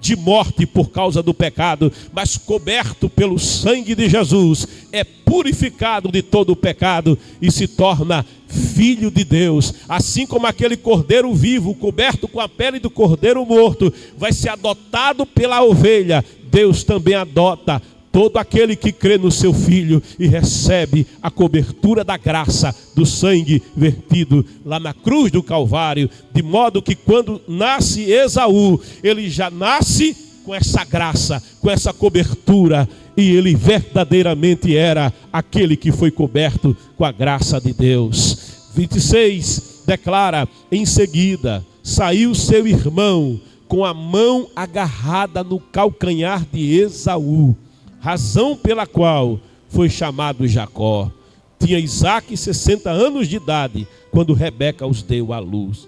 de morte por causa do pecado, mas coberto pelo sangue de Jesus, é purificado de todo o pecado e se torna filho de Deus. Assim como aquele cordeiro vivo, coberto com a pele do cordeiro morto, vai ser adotado pela ovelha, Deus também adota todo aquele que crê no seu Filho e recebe a cobertura da graça do sangue vertido lá na cruz do Calvário, de modo que quando nasce Esaú, ele já nasce com essa graça, com essa cobertura, e ele verdadeiramente era aquele que foi coberto com a graça de Deus. 26 declara: em seguida saiu seu irmão com a mão agarrada no calcanhar de Esaú, razão pela qual foi chamado Jacó. Tinha Isaque 60 anos de idade quando Rebeca os deu à luz.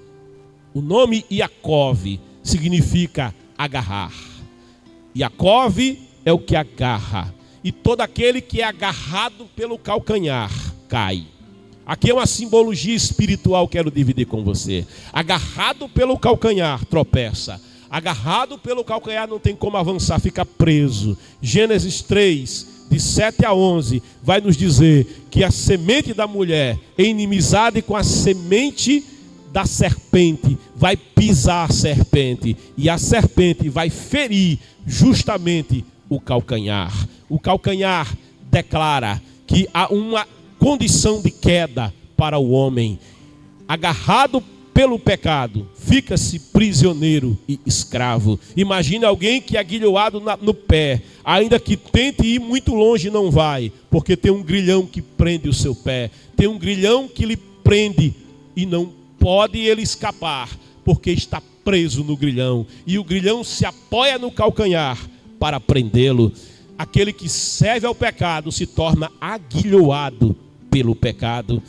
O nome Iacove significa agarrar. Iacove é o que agarra, e todo aquele que é agarrado pelo calcanhar cai. Aqui é uma simbologia espiritual que quero dividir com você. Agarrado pelo calcanhar tropeça. Agarrado pelo calcanhar não tem como avançar, fica preso. Gênesis 3, de 7 a 11, vai nos dizer que a semente da mulher, em inimizade com a semente da serpente, vai pisar a serpente, e a serpente vai ferir justamente o calcanhar. O calcanhar declara que há uma condição de queda para o homem. Agarrado pelo pecado, fica-se prisioneiro e escravo. Imagine alguém que é aguilhoado no pé, ainda que tente ir muito longe, não vai, porque tem um grilhão que prende o seu pé, tem um grilhão que lhe prende e não pode ele escapar, porque está preso no grilhão, e o grilhão se apoia no calcanhar para prendê-lo. Aquele que serve ao pecado se torna aguilhoado pelo pecado.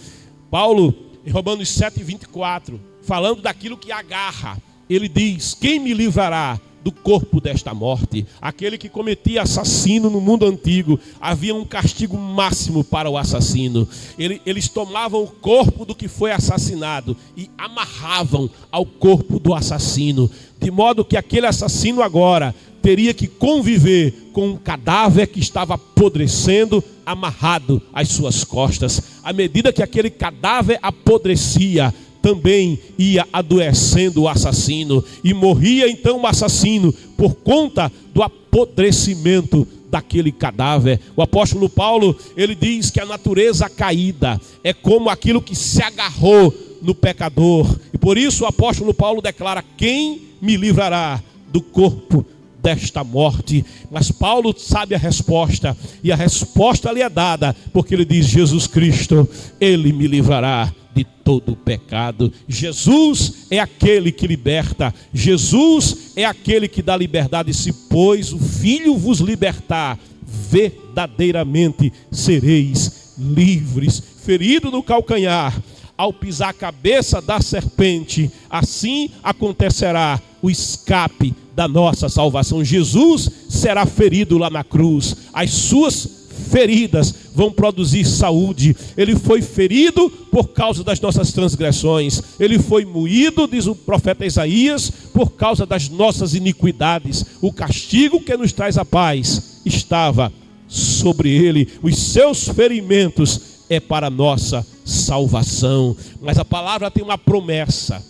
Paulo, em Romanos 7:24, falando daquilo que agarra, ele diz: quem me livrará do corpo desta morte? Aquele que cometia assassino no mundo antigo, havia um castigo máximo para o assassino. Eles tomavam o corpo do que foi assassinado e amarravam ao corpo do assassino, de modo que aquele assassino agora teria que conviver com um cadáver que estava apodrecendo, amarrado às suas costas. À medida que aquele cadáver apodrecia, também ia adoecendo o assassino, e morria então o assassino por conta do apodrecimento daquele cadáver. O apóstolo Paulo, ele diz que a natureza caída é como aquilo que se agarrou no pecador, e por isso o apóstolo Paulo declara: quem me livrará do corpo desta morte? Mas Paulo sabe a resposta, e a resposta lhe é dada, porque ele diz: Jesus Cristo, ele me livrará de todo o pecado. Jesus é aquele que liberta, Jesus é aquele que dá liberdade. Se pois o Filho vos libertar, verdadeiramente sereis livres. Ferido no calcanhar, ao pisar a cabeça da serpente, assim acontecerá o escape da nossa salvação. Jesus será ferido lá na cruz, as suas feridas vão produzir saúde. Ele foi ferido por causa das nossas transgressões, ele foi moído, diz o profeta Isaías, por causa das nossas iniquidades. O castigo que nos traz a paz estava sobre ele, os seus ferimentos é para a nossa salvação. Mas a palavra tem uma promessa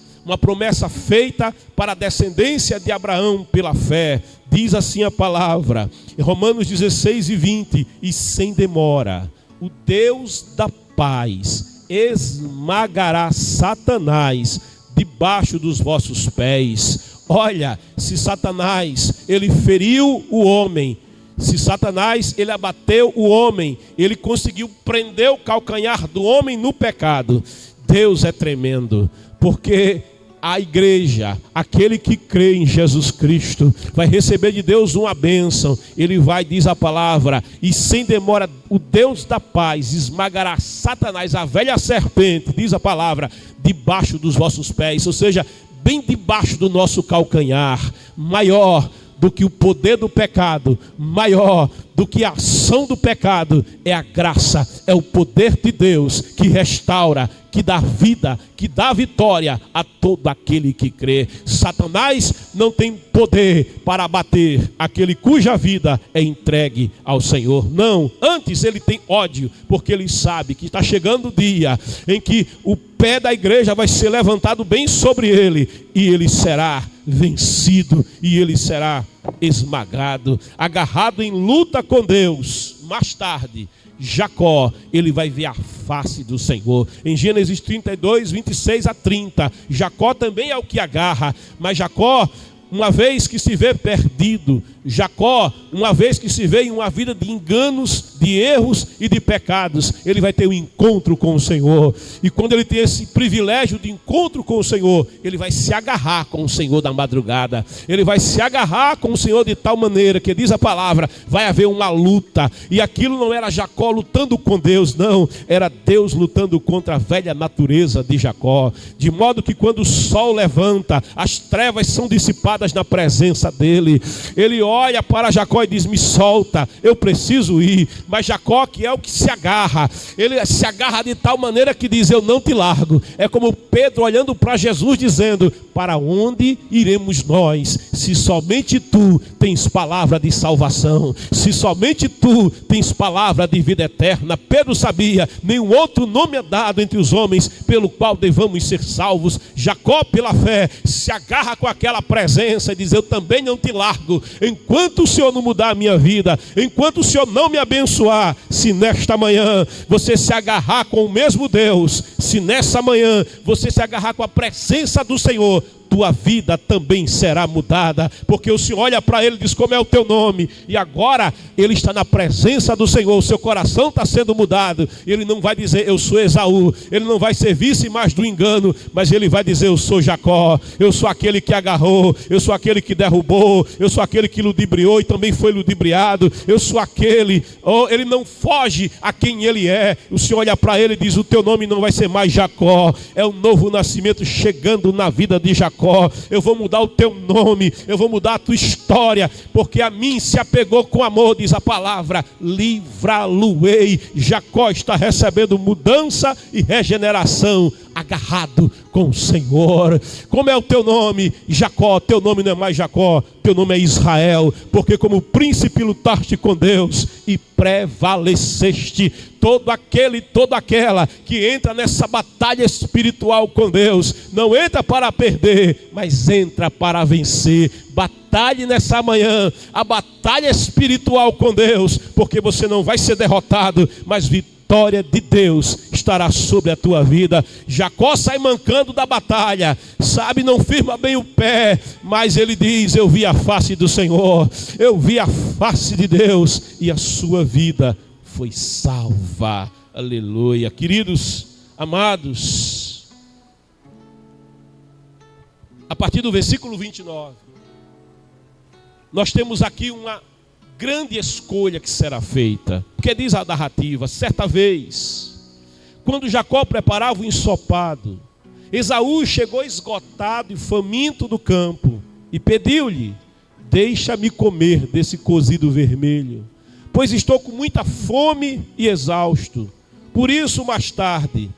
feita para a descendência de Abraão pela fé. Diz assim a palavra, em Romanos 16:20: e sem demora, o Deus da paz esmagará Satanás debaixo dos vossos pés. Olha, se Satanás, ele feriu o homem, se Satanás, ele abateu o homem, ele conseguiu prender o calcanhar do homem no pecado, Deus é tremendo, porque a igreja, aquele que crê em Jesus Cristo, vai receber de Deus uma bênção. Ele vai, diz a palavra, e sem demora o Deus da paz esmagará Satanás, a velha serpente, diz a palavra, debaixo dos vossos pés, ou seja, bem debaixo do nosso calcanhar. Maior do que o poder do pecado, maior do que a ação do pecado, é a graça, é o poder de Deus que restaura, que dá vida, que dá vitória a todo aquele que crê. Satanás não tem poder para abater aquele cuja vida é entregue ao Senhor. Não, antes ele tem ódio, porque ele sabe que está chegando o dia em que o pé da igreja vai ser levantado bem sobre ele, e ele será vencido, e ele será esmagado, agarrado em luta com Deus. Mais tarde, Jacó, ele vai ver a face do Senhor. Em Gênesis 32:26-30, Jacó também é o que agarra, mas Jacó, uma vez que se vê perdido, Jacó, uma vez que se vê em uma vida de enganos, de erros e de pecados, ele vai ter um encontro com o Senhor. E quando ele tem esse privilégio de encontro com o Senhor, ele vai se agarrar com o Senhor da madrugada. Ele vai se agarrar com o Senhor de tal maneira que, diz a palavra, vai haver uma luta. E aquilo não era Jacó lutando com Deus, não. Era Deus lutando contra a velha natureza de Jacó. De modo que quando o sol levanta, as trevas são dissipadas na presença dele. Ele olha para Jacó e diz: me solta, eu preciso ir. Mas Jacó, que é o que se agarra, ele se agarra de tal maneira que diz: eu não te largo. É como Pedro olhando para Jesus dizendo: para onde iremos nós, se somente tu tens palavra de salvação, se somente tu tens palavra de vida eterna. Pedro sabia, nenhum outro nome é dado entre os homens pelo qual devamos ser salvos. Jacó, pela fé, se agarra com aquela presença e diz: eu também não te largo, enquanto o Senhor não mudar a minha vida, enquanto o Senhor não me abençoar. Se nesta manhã você se agarrar com o mesmo Deus, se nessa manhã você se agarrar com a presença do Senhor, tua vida também será mudada, porque o Senhor olha para ele e diz: como é o teu nome? E agora ele está na presença do Senhor, o seu coração está sendo mudado. Ele não vai dizer: eu sou Esaú, ele não vai servir-se mais do engano, mas ele vai dizer: eu sou Jacó, eu sou aquele que agarrou, eu sou aquele que derrubou, eu sou aquele que ludibriou e também foi ludibriado, eu sou aquele. Ele não foge a quem ele é. O Senhor olha para ele e diz: o teu nome não vai ser mais Jacó, é um novo nascimento chegando na vida de Jacó. Eu vou mudar o teu nome, eu vou mudar a tua história, porque a mim se apegou com amor, diz a palavra, livrá-lo-ei. Jacó está recebendo mudança e regeneração, agarrado com o Senhor. Como é o teu nome? Jacó. Teu nome não é mais Jacó, teu nome é Israel, porque como príncipe lutaste com Deus e prevaleceste. Todo aquele, toda aquela que entra nessa batalha espiritual com Deus, não entra para perder, mas entra para vencer. Batalhe nessa manhã a batalha espiritual com Deus, porque você não vai ser derrotado, mas vitória de Deus estará sobre a tua vida. Jacó sai mancando da batalha, sabe, não firma bem o pé, mas ele diz: eu vi a face do Senhor, eu vi a face de Deus, e a sua vida foi salva. Aleluia. Queridos, amados, a partir do versículo 29, nós temos aqui uma grande escolha que será feita. Porque diz a narrativa: certa vez, quando Jacó preparava o ensopado, Esaú chegou esgotado e faminto do campo e pediu-lhe: deixa-me comer desse cozido vermelho, pois estou com muita fome e exausto. Por isso, mais tarde,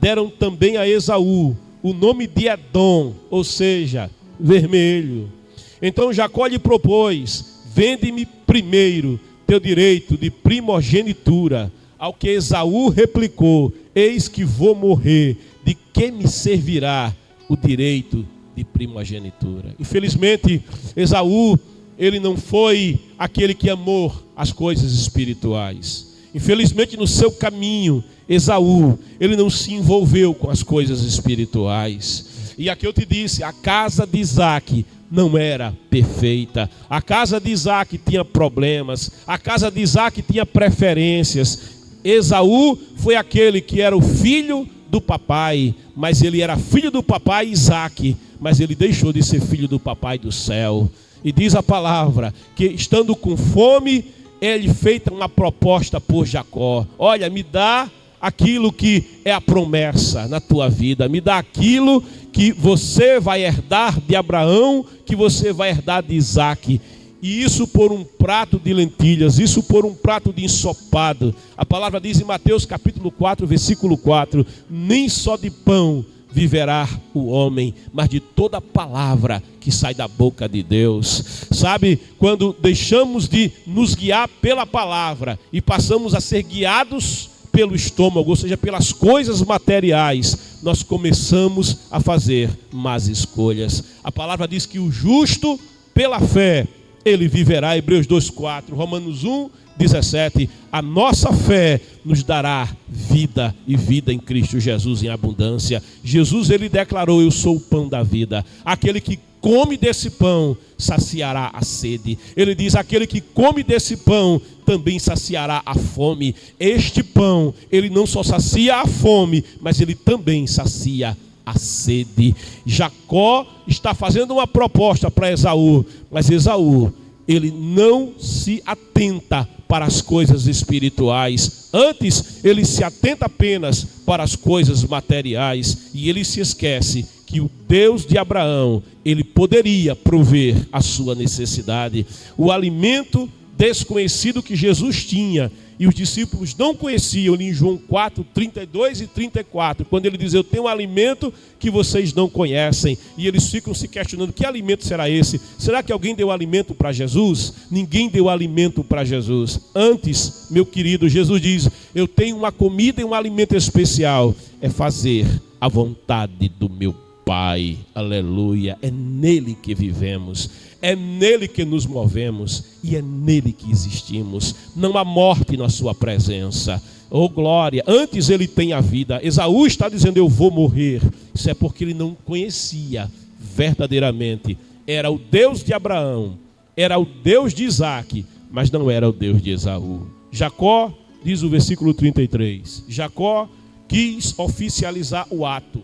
deram também a Esaú o nome de Edom, ou seja, vermelho. Então Jacó lhe propôs: vende-me primeiro teu direito de primogenitura. Ao que Esaú replicou: eis que vou morrer, de que me servirá o direito de primogenitura? Infelizmente, Esaú, ele não foi aquele que amou as coisas espirituais. Infelizmente, no seu caminho, Esaú, ele não se envolveu com as coisas espirituais. E aqui eu te disse, a casa de Isaac não era perfeita. A casa de Isaac tinha problemas. A casa de Isaac tinha preferências. Esaú foi aquele que era o filho do papai, mas ele era filho do papai Isaac, mas ele deixou de ser filho do papai do céu. E diz a palavra que, estando com fome, ele feita uma proposta por Jacó: olha, me dá aquilo que é a promessa na tua vida, me dá aquilo que você vai herdar de Abraão, que você vai herdar de Isaac. E isso por um prato de lentilhas, isso por um prato de ensopado. A palavra diz em Mateus capítulo 4, versículo 4: nem só de pão viverá o homem, mas de toda palavra que sai da boca de Deus. Sabe, quando deixamos de nos guiar pela palavra e passamos a ser guiados pelo estômago, ou seja, pelas coisas materiais, nós começamos a fazer más escolhas. A palavra diz que o justo, pela fé, ele viverá. Hebreus 2:4, Romanos 1:17, a nossa fé nos dará vida, e vida em Cristo Jesus em abundância. Jesus, ele declarou: eu sou o pão da vida, aquele que come desse pão saciará a sede. Ele diz: aquele que come desse pão também saciará a fome. Este pão, ele não só sacia a fome, mas ele também sacia a sede. Jacó está fazendo uma proposta para Esaú, mas Esaú, ele não se atenta para as coisas espirituais. Antes, ele se atenta apenas para as coisas materiais, e ele se esquece que o Deus de Abraão, ele poderia prover a sua necessidade. O alimento desconhecido que Jesus tinha, e os discípulos não conheciam, em João 4, 32 e 34, quando ele diz: eu tenho um alimento que vocês não conhecem. E eles ficam se questionando: que alimento será esse? Será que alguém deu alimento para Jesus? Ninguém deu alimento para Jesus. Antes, meu querido, Jesus diz: eu tenho uma comida e um alimento especial, é fazer a vontade do meu Pai. Aleluia. É nele que vivemos, é nele que nos movemos e é nele que existimos. Não há morte na sua presença. Oh glória, antes ele tem a vida. Esaú está dizendo: eu vou morrer. Isso é porque ele não conhecia verdadeiramente era o Deus de Abraão, era o Deus de Isaac, mas não era o Deus de Esaú. Jacó, diz o versículo 33, Jacó quis oficializar o ato,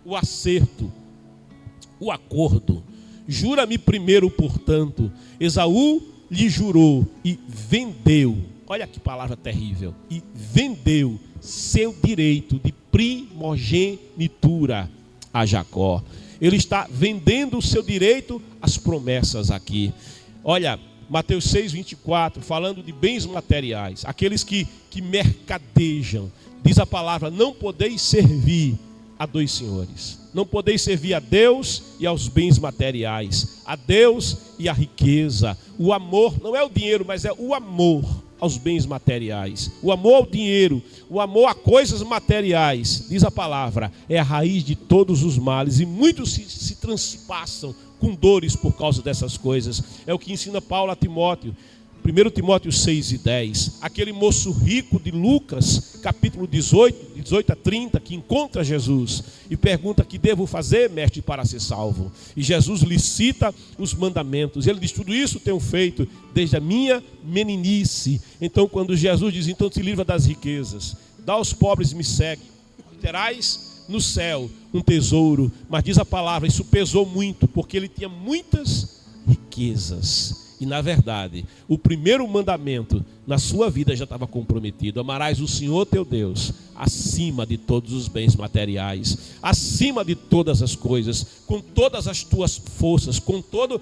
o acerto, o acordo. Jura-me primeiro, portanto. Esaú lhe jurou e vendeu, olha que palavra terrível, e vendeu seu direito de primogenitura a Jacó. Ele está vendendo o seu direito às promessas aqui. Olha, Mateus 6, 24, falando de bens materiais, aqueles que mercadejam. Diz a palavra, não podeis servir a dois senhores. Não podeis servir a Deus e aos bens materiais, a Deus e à riqueza. O amor, não é o dinheiro, mas é o amor aos bens materiais. O amor ao dinheiro, o amor a coisas materiais, diz a palavra, é a raiz de todos os males. E muitos se transpassam com dores por causa dessas coisas. É o que ensina Paulo a Timóteo. 1 Timóteo 6 e 10, aquele moço rico de Lucas, capítulo 18 a 30, que encontra Jesus e pergunta: que devo fazer, mestre, para ser salvo? E Jesus lhe cita os mandamentos. Ele diz: tudo isso tenho feito desde a minha meninice. Então, quando Jesus diz: então te livra das riquezas, dá aos pobres e me segue, terás no céu um tesouro. Mas diz a palavra, isso pesou muito, porque ele tinha muitas riquezas. E na verdade, o primeiro mandamento na sua vida já estava comprometido: amarás o Senhor teu Deus acima de todos os bens materiais, acima de todas as coisas, com todas as tuas forças, com toda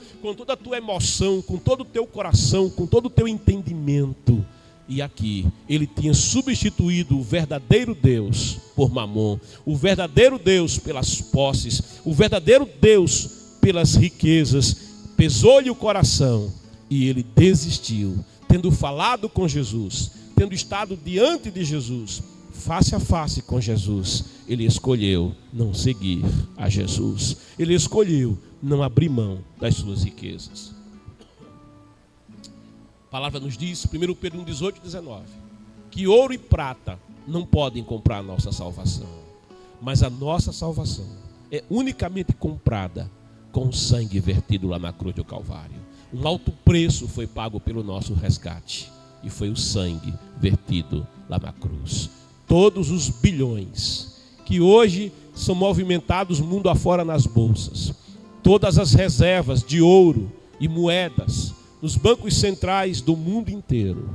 a tua emoção, com todo o teu coração, com todo o teu entendimento. E aqui ele tinha substituído o verdadeiro Deus por Mamon, o verdadeiro Deus pelas posses, o verdadeiro Deus pelas riquezas. Pesou-lhe o coração e ele desistiu, tendo falado com Jesus, tendo estado diante de Jesus, face a face com Jesus. Ele escolheu não seguir a Jesus, ele escolheu não abrir mão das suas riquezas. A palavra nos diz, 1 Pedro 18, 19, que ouro e prata não podem comprar a nossa salvação, mas a nossa salvação é unicamente comprada com o sangue vertido lá na cruz do Calvário. Um alto preço foi pago pelo nosso resgate, e foi o sangue vertido lá na cruz. Todos os bilhões que hoje são movimentados mundo afora nas bolsas, todas as reservas de ouro e moedas nos bancos centrais do mundo inteiro,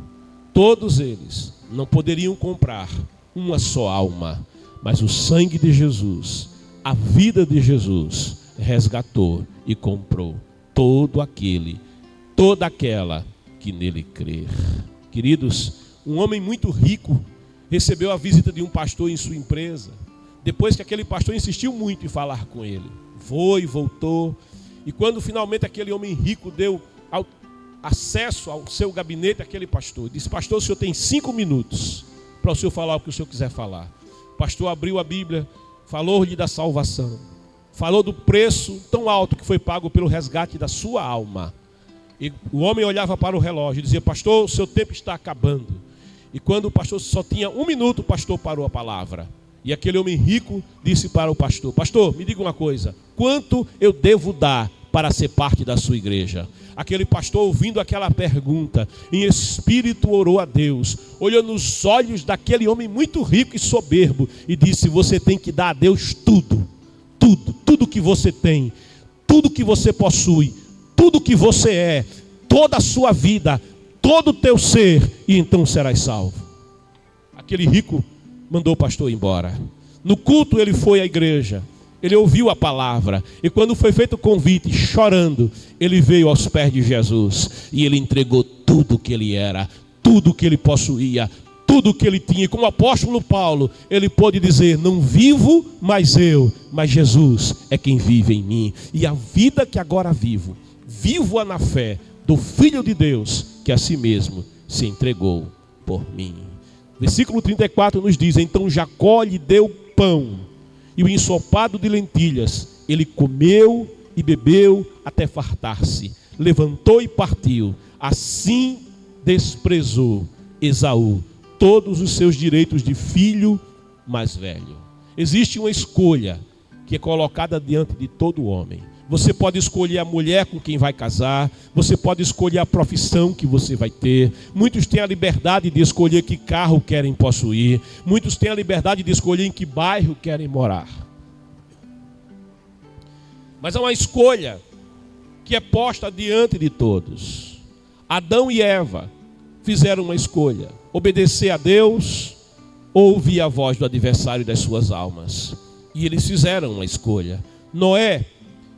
todos eles não poderiam comprar uma só alma, mas o sangue de Jesus, a vida de Jesus, resgatou e comprou todo aquele, toda aquela que nele crer. Queridos, um homem muito rico recebeu a visita de um pastor em sua empresa, depois que aquele pastor insistiu muito em falar com ele. Foi, voltou, e quando finalmente aquele homem rico deu acesso ao seu gabinete, aquele pastor disse: pastor, o senhor tem 5 minutos para o senhor falar o que o senhor quiser falar. O pastor abriu a Bíblia, falou-lhe da salvação, falou do preço tão alto que foi pago pelo resgate da sua alma. E o homem olhava para o relógio e dizia: pastor, o seu tempo está acabando. E quando o pastor só tinha 1 minuto, o pastor parou a palavra. E aquele homem rico disse para o pastor: pastor, me diga uma coisa, quanto eu devo dar para ser parte da sua igreja? Aquele pastor, ouvindo aquela pergunta, em espírito orou a Deus, olhou nos olhos daquele homem muito rico e soberbo e disse: você tem que dar a Deus tudo. Tudo que você tem, tudo que você possui, tudo que você é, toda a sua vida, todo o teu ser, e então serás salvo. Aquele rico mandou o pastor embora. No culto ele foi à igreja, ele ouviu a palavra, e quando foi feito o convite, chorando, ele veio aos pés de Jesus, e ele entregou tudo que ele era, tudo que ele possuía, tudo que ele tinha. E como o apóstolo Paulo, ele pôde dizer: não vivo mais eu, mas Jesus é quem vive em mim. E a vida que agora vivo, vivo-a na fé do Filho de Deus, que a si mesmo se entregou por mim. Versículo 34 nos diz: então Jacó lhe deu pão e o ensopado de lentilhas. Ele comeu e bebeu até fartar-se, levantou e partiu. Assim desprezou Esaú todos os seus direitos de filho mais velho. Existe uma escolha que é colocada diante de todo homem. Você pode escolher a mulher com quem vai casar. Você pode escolher a profissão que você vai ter. Muitos têm a liberdade de escolher que carro querem possuir. Muitos têm a liberdade de escolher em que bairro querem morar. Mas há uma escolha que é posta diante de todos. Adão e Eva fizeram uma escolha: obedecer a Deus ou ouvir a voz do adversário das suas almas. E eles fizeram uma escolha. Noé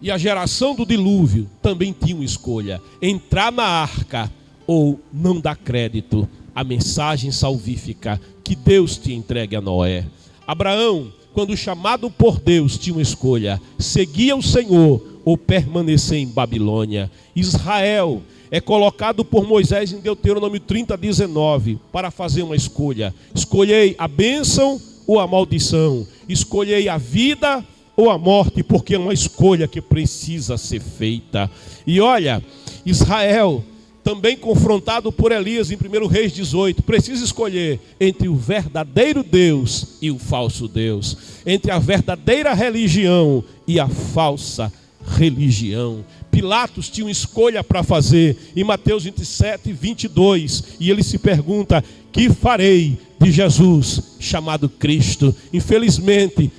e a geração do dilúvio também tinham uma escolha: entrar na arca ou não dar crédito à mensagem salvífica que Deus tinha entregue a Noé. Abraão, quando chamado por Deus, tinha uma escolha: seguir o Senhor ou permanecer em Babilônia. Israel é colocado por Moisés em Deuteronômio 30:19 para fazer uma escolha: escolhei a bênção ou a maldição, escolhei a vida ou a morte, porque é uma escolha que precisa ser feita. E olha, Israel, também confrontado por Elias em 1 Reis 18, precisa escolher entre o verdadeiro Deus e o falso Deus, entre a verdadeira religião e a falsa religião. Pilatos tinha uma escolha para fazer em Mateus 27:22, e ele se pergunta: que farei de Jesus chamado Cristo? Infelizmente,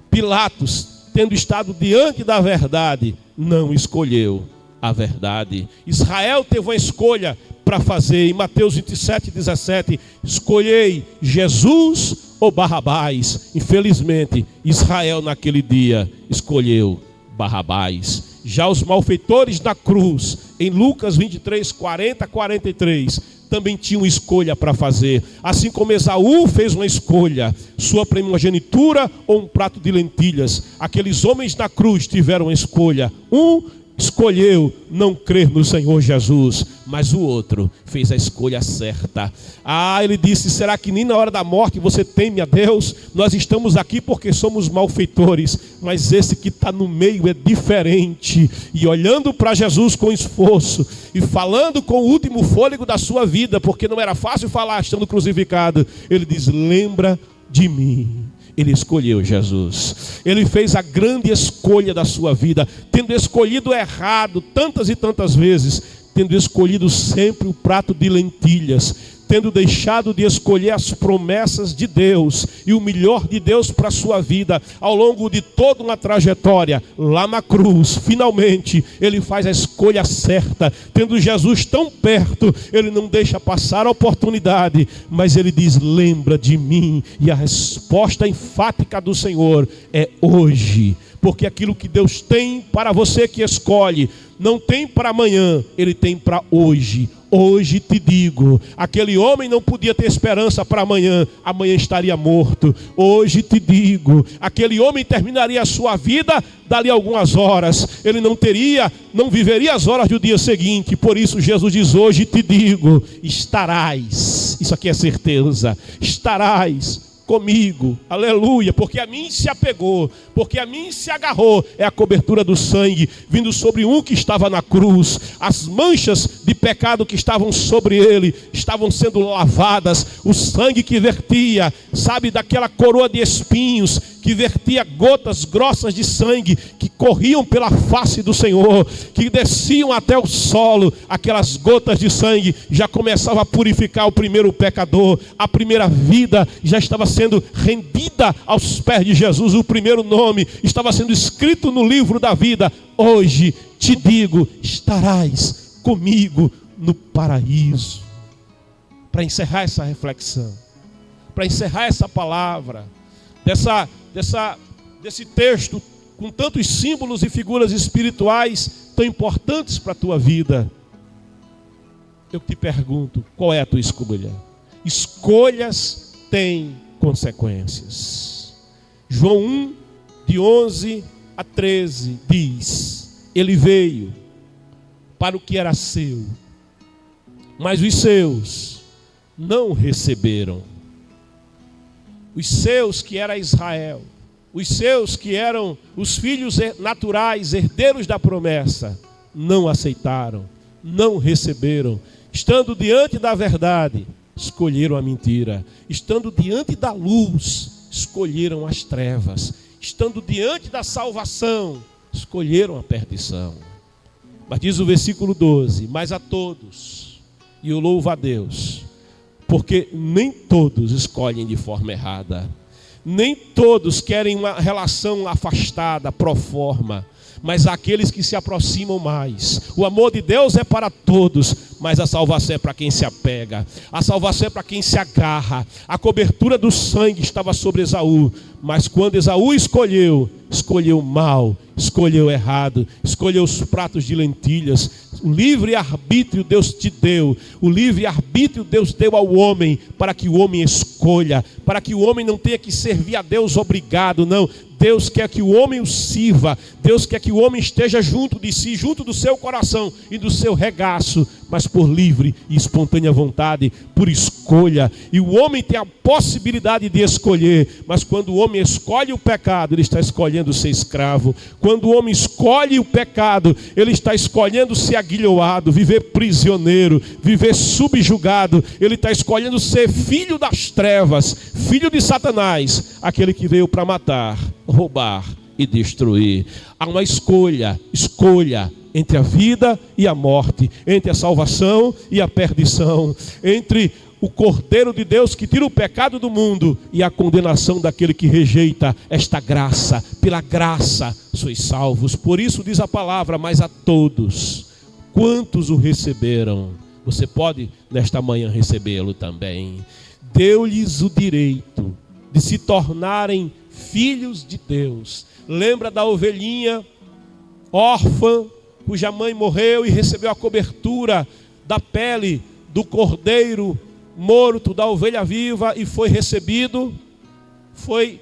Pilatos, tendo estado diante da verdade, não escolheu a verdade. Israel teve uma escolha para fazer em Mateus 27:17, escolhei Jesus ou Barrabás. Infelizmente, Israel naquele dia escolheu Barrabás. Já os malfeitores da cruz, em Lucas 23:40-43, também tinham escolha para fazer. Assim como Esaú fez uma escolha: sua primogenitura ou um prato de lentilhas. Aqueles homens da cruz tiveram uma escolha. Um escolheu não crer no Senhor Jesus, mas o outro fez a escolha certa. Ele disse: será que nem na hora da morte você teme a Deus? Nós estamos aqui porque somos malfeitores, mas esse que está no meio é diferente. E olhando para Jesus com esforço e falando com o último fôlego da sua vida, porque não era fácil falar estando crucificado, ele diz: lembra de mim. Ele escolheu Jesus. Ele fez a grande escolha da sua vida, tendo escolhido errado tantas e tantas vezes, tendo escolhido sempre o prato de lentilhas, tendo deixado de escolher as promessas de Deus e o melhor de Deus para a sua vida. Ao longo de toda uma trajetória, lá na cruz, finalmente, ele faz a escolha certa. Tendo Jesus tão perto, ele não deixa passar a oportunidade, mas ele diz: lembra de mim. E a resposta enfática do Senhor é hoje. Porque aquilo que Deus tem para você que escolhe, não tem para amanhã, ele tem para hoje. Hoje te digo, aquele homem não podia ter esperança para amanhã, amanhã estaria morto. Hoje te digo, aquele homem terminaria a sua vida dali a algumas horas, ele não viveria as horas do dia seguinte. Por isso Jesus diz: hoje te digo, estarás, isso aqui é certeza, estarás comigo, aleluia, porque a mim se apegou, porque a mim se agarrou. É a cobertura do sangue vindo sobre um que estava na cruz. As manchas de pecado que estavam sobre ele estavam sendo lavadas. O sangue que vertia, sabe, daquela coroa de espinhos, que vertia gotas grossas de sangue, que corriam pela face do Senhor, que desciam até o solo. Aquelas gotas de sangue já começavam a purificar o primeiro pecador. A primeira vida já estava sendo rendida aos pés de Jesus. O primeiro nome estava sendo escrito no livro da vida. Hoje te digo, estarás comigo no paraíso. Para encerrar essa reflexão, para encerrar essa palavra, desse texto com tantos símbolos e figuras espirituais tão importantes para a tua vida, eu te pergunto: qual é a tua escolha? Escolhas têm consequências. João 1, de 11 a 13 diz: ele veio para o que era seu, mas os seus não receberam. Os seus, que era Israel, os seus, que eram os filhos naturais, herdeiros da promessa, não aceitaram, não receberam. Estando diante da verdade, escolheram a mentira. Estando diante da luz, escolheram as trevas. Estando diante da salvação, escolheram a perdição. Mas diz o versículo 12: mas a todos, e eu louvo a Deus, porque nem todos escolhem de forma errada, nem todos querem uma relação afastada, pro forma, mas há aqueles que se aproximam mais. O amor de Deus é para todos, mas a salvação é para quem se apega, a salvação é para quem se agarra. A cobertura do sangue estava sobre Esaú, mas quando Esaú escolheu mal, escolheu errado, escolheu os pratos de lentilhas. O livre-arbítrio Deus te deu, o livre-arbítrio Deus deu ao homem, para que o homem escolha, para que o homem não tenha que servir a Deus obrigado, não. Deus quer que o homem o sirva, Deus quer que o homem esteja junto de si, junto do seu coração e do seu regaço, mas por livre e espontânea vontade, por escolha. E o homem tem a possibilidade de escolher, mas quando o homem escolhe o pecado, ele está escolhendo ser escravo. Quando o homem escolhe o pecado, ele está escolhendo ser aguilhoado, viver prisioneiro, viver subjugado. Ele está escolhendo ser filho das trevas, filho de Satanás, aquele que veio para matar, roubar e destruir. Há uma escolha entre a vida e a morte, entre a salvação e a perdição, entre o Cordeiro de Deus que tira o pecado do mundo e a condenação daquele que rejeita esta graça. Pela graça sois salvos. Por isso diz a palavra: mas a todos quantos o receberam. Você pode nesta manhã recebê-lo também. Deu-lhes o direito de se tornarem filhos de Deus. Lembra da ovelhinha órfã, cuja mãe morreu e recebeu a cobertura da pele do cordeiro morto, da ovelha viva, e foi recebido, foi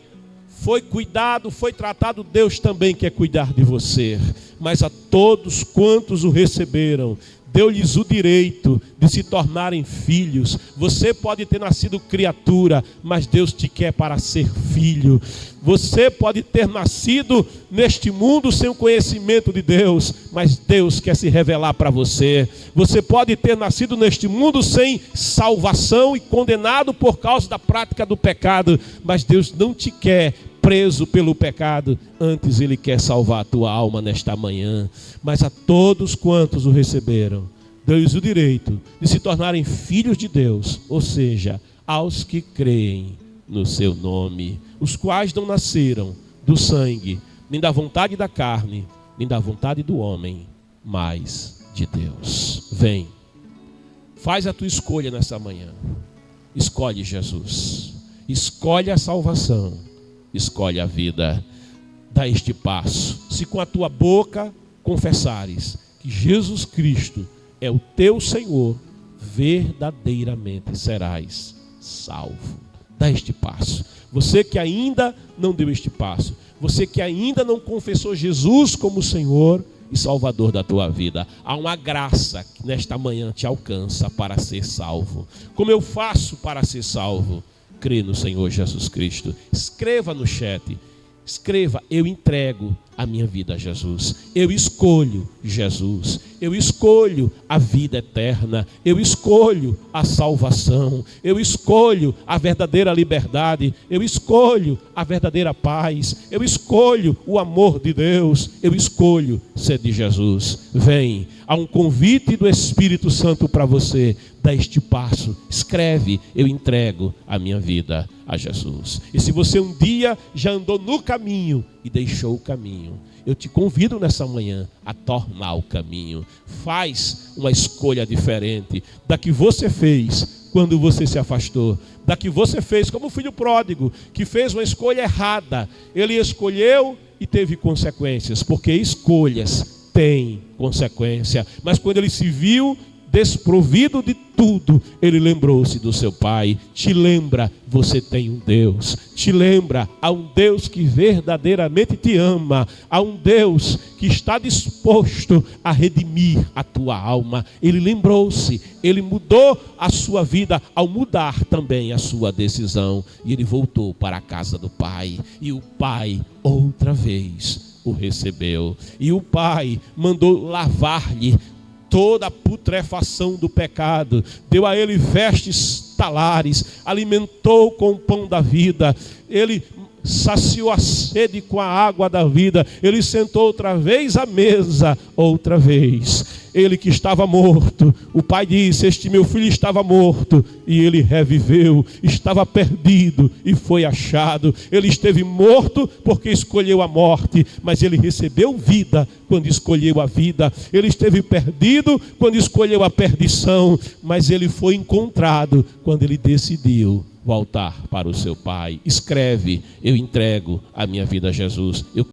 cuidado, foi tratado. Deus também quer cuidar de você. Mas a todos quantos o receberam, deu-lhes o direito de se tornarem filhos. Você pode ter nascido criatura, mas Deus te quer para ser filho. Você pode ter nascido neste mundo sem o conhecimento de Deus, mas Deus quer se revelar para você. Você pode ter nascido neste mundo sem salvação e condenado por causa da prática do pecado, mas Deus não te quer preso pelo pecado. Antes Ele quer salvar a tua alma nesta manhã. Mas a todos quantos o receberam, deu-lhes o direito de se tornarem filhos de Deus, ou seja, aos que creem no seu nome, os quais não nasceram do sangue, nem da vontade da carne, nem da vontade do homem, mas de Deus. Vem, faz a tua escolha nessa manhã. Escolhe Jesus, escolhe a salvação, escolhe a vida. Dá este passo. Se com a tua boca confessares que Jesus Cristo é o teu Senhor, verdadeiramente serás salvo. Dá este passo. Você que ainda não deu este passo, você que ainda não confessou Jesus como Senhor e Salvador da tua vida, há uma graça que nesta manhã te alcança para ser salvo. Como eu faço para ser salvo? Crê no Senhor Jesus Cristo. Escreva no chat. Escreva: eu entrego a minha vida a Jesus. Eu escolho Jesus. Eu escolho a vida eterna. Eu escolho a salvação. Eu escolho a verdadeira liberdade. Eu escolho a verdadeira paz. Eu escolho o amor de Deus. Eu escolho ser de Jesus. Vem, há um convite do Espírito Santo para você. Dá este passo. Escreve: eu entrego a minha vida a Jesus. E se você um dia já andou no caminho e deixou o caminho, eu te convido nessa manhã a tornar o caminho. Faz uma escolha diferente da que você fez quando você se afastou, da que você fez como o filho pródigo, que fez uma escolha errada. Ele escolheu e teve consequências, porque escolhas têm consequência. Mas quando ele se viu desprovido de tudo, ele lembrou-se do seu pai. Te lembra, você tem um Deus. Te lembra, há um Deus que verdadeiramente te ama. Há um Deus que está disposto a redimir a tua alma. Ele lembrou-se, ele mudou a sua vida ao mudar também a sua decisão. E ele voltou para a casa do pai. E o pai, outra vez, o recebeu. E o pai mandou lavar-lhe toda a putrefação do pecado, deu a ele vestes talares, alimentou com o pão da vida. Ele saciou a sede com a água da vida. Ele sentou outra vez à mesa, outra vez. Ele que estava morto, o pai disse: este meu filho estava morto e ele reviveu, estava perdido e foi achado. Ele esteve morto porque escolheu a morte, mas ele recebeu vida quando escolheu a vida. Ele esteve perdido quando escolheu a perdição, mas ele foi encontrado quando ele decidiu voltar para o seu pai. Escreve: eu entrego a minha vida a Jesus.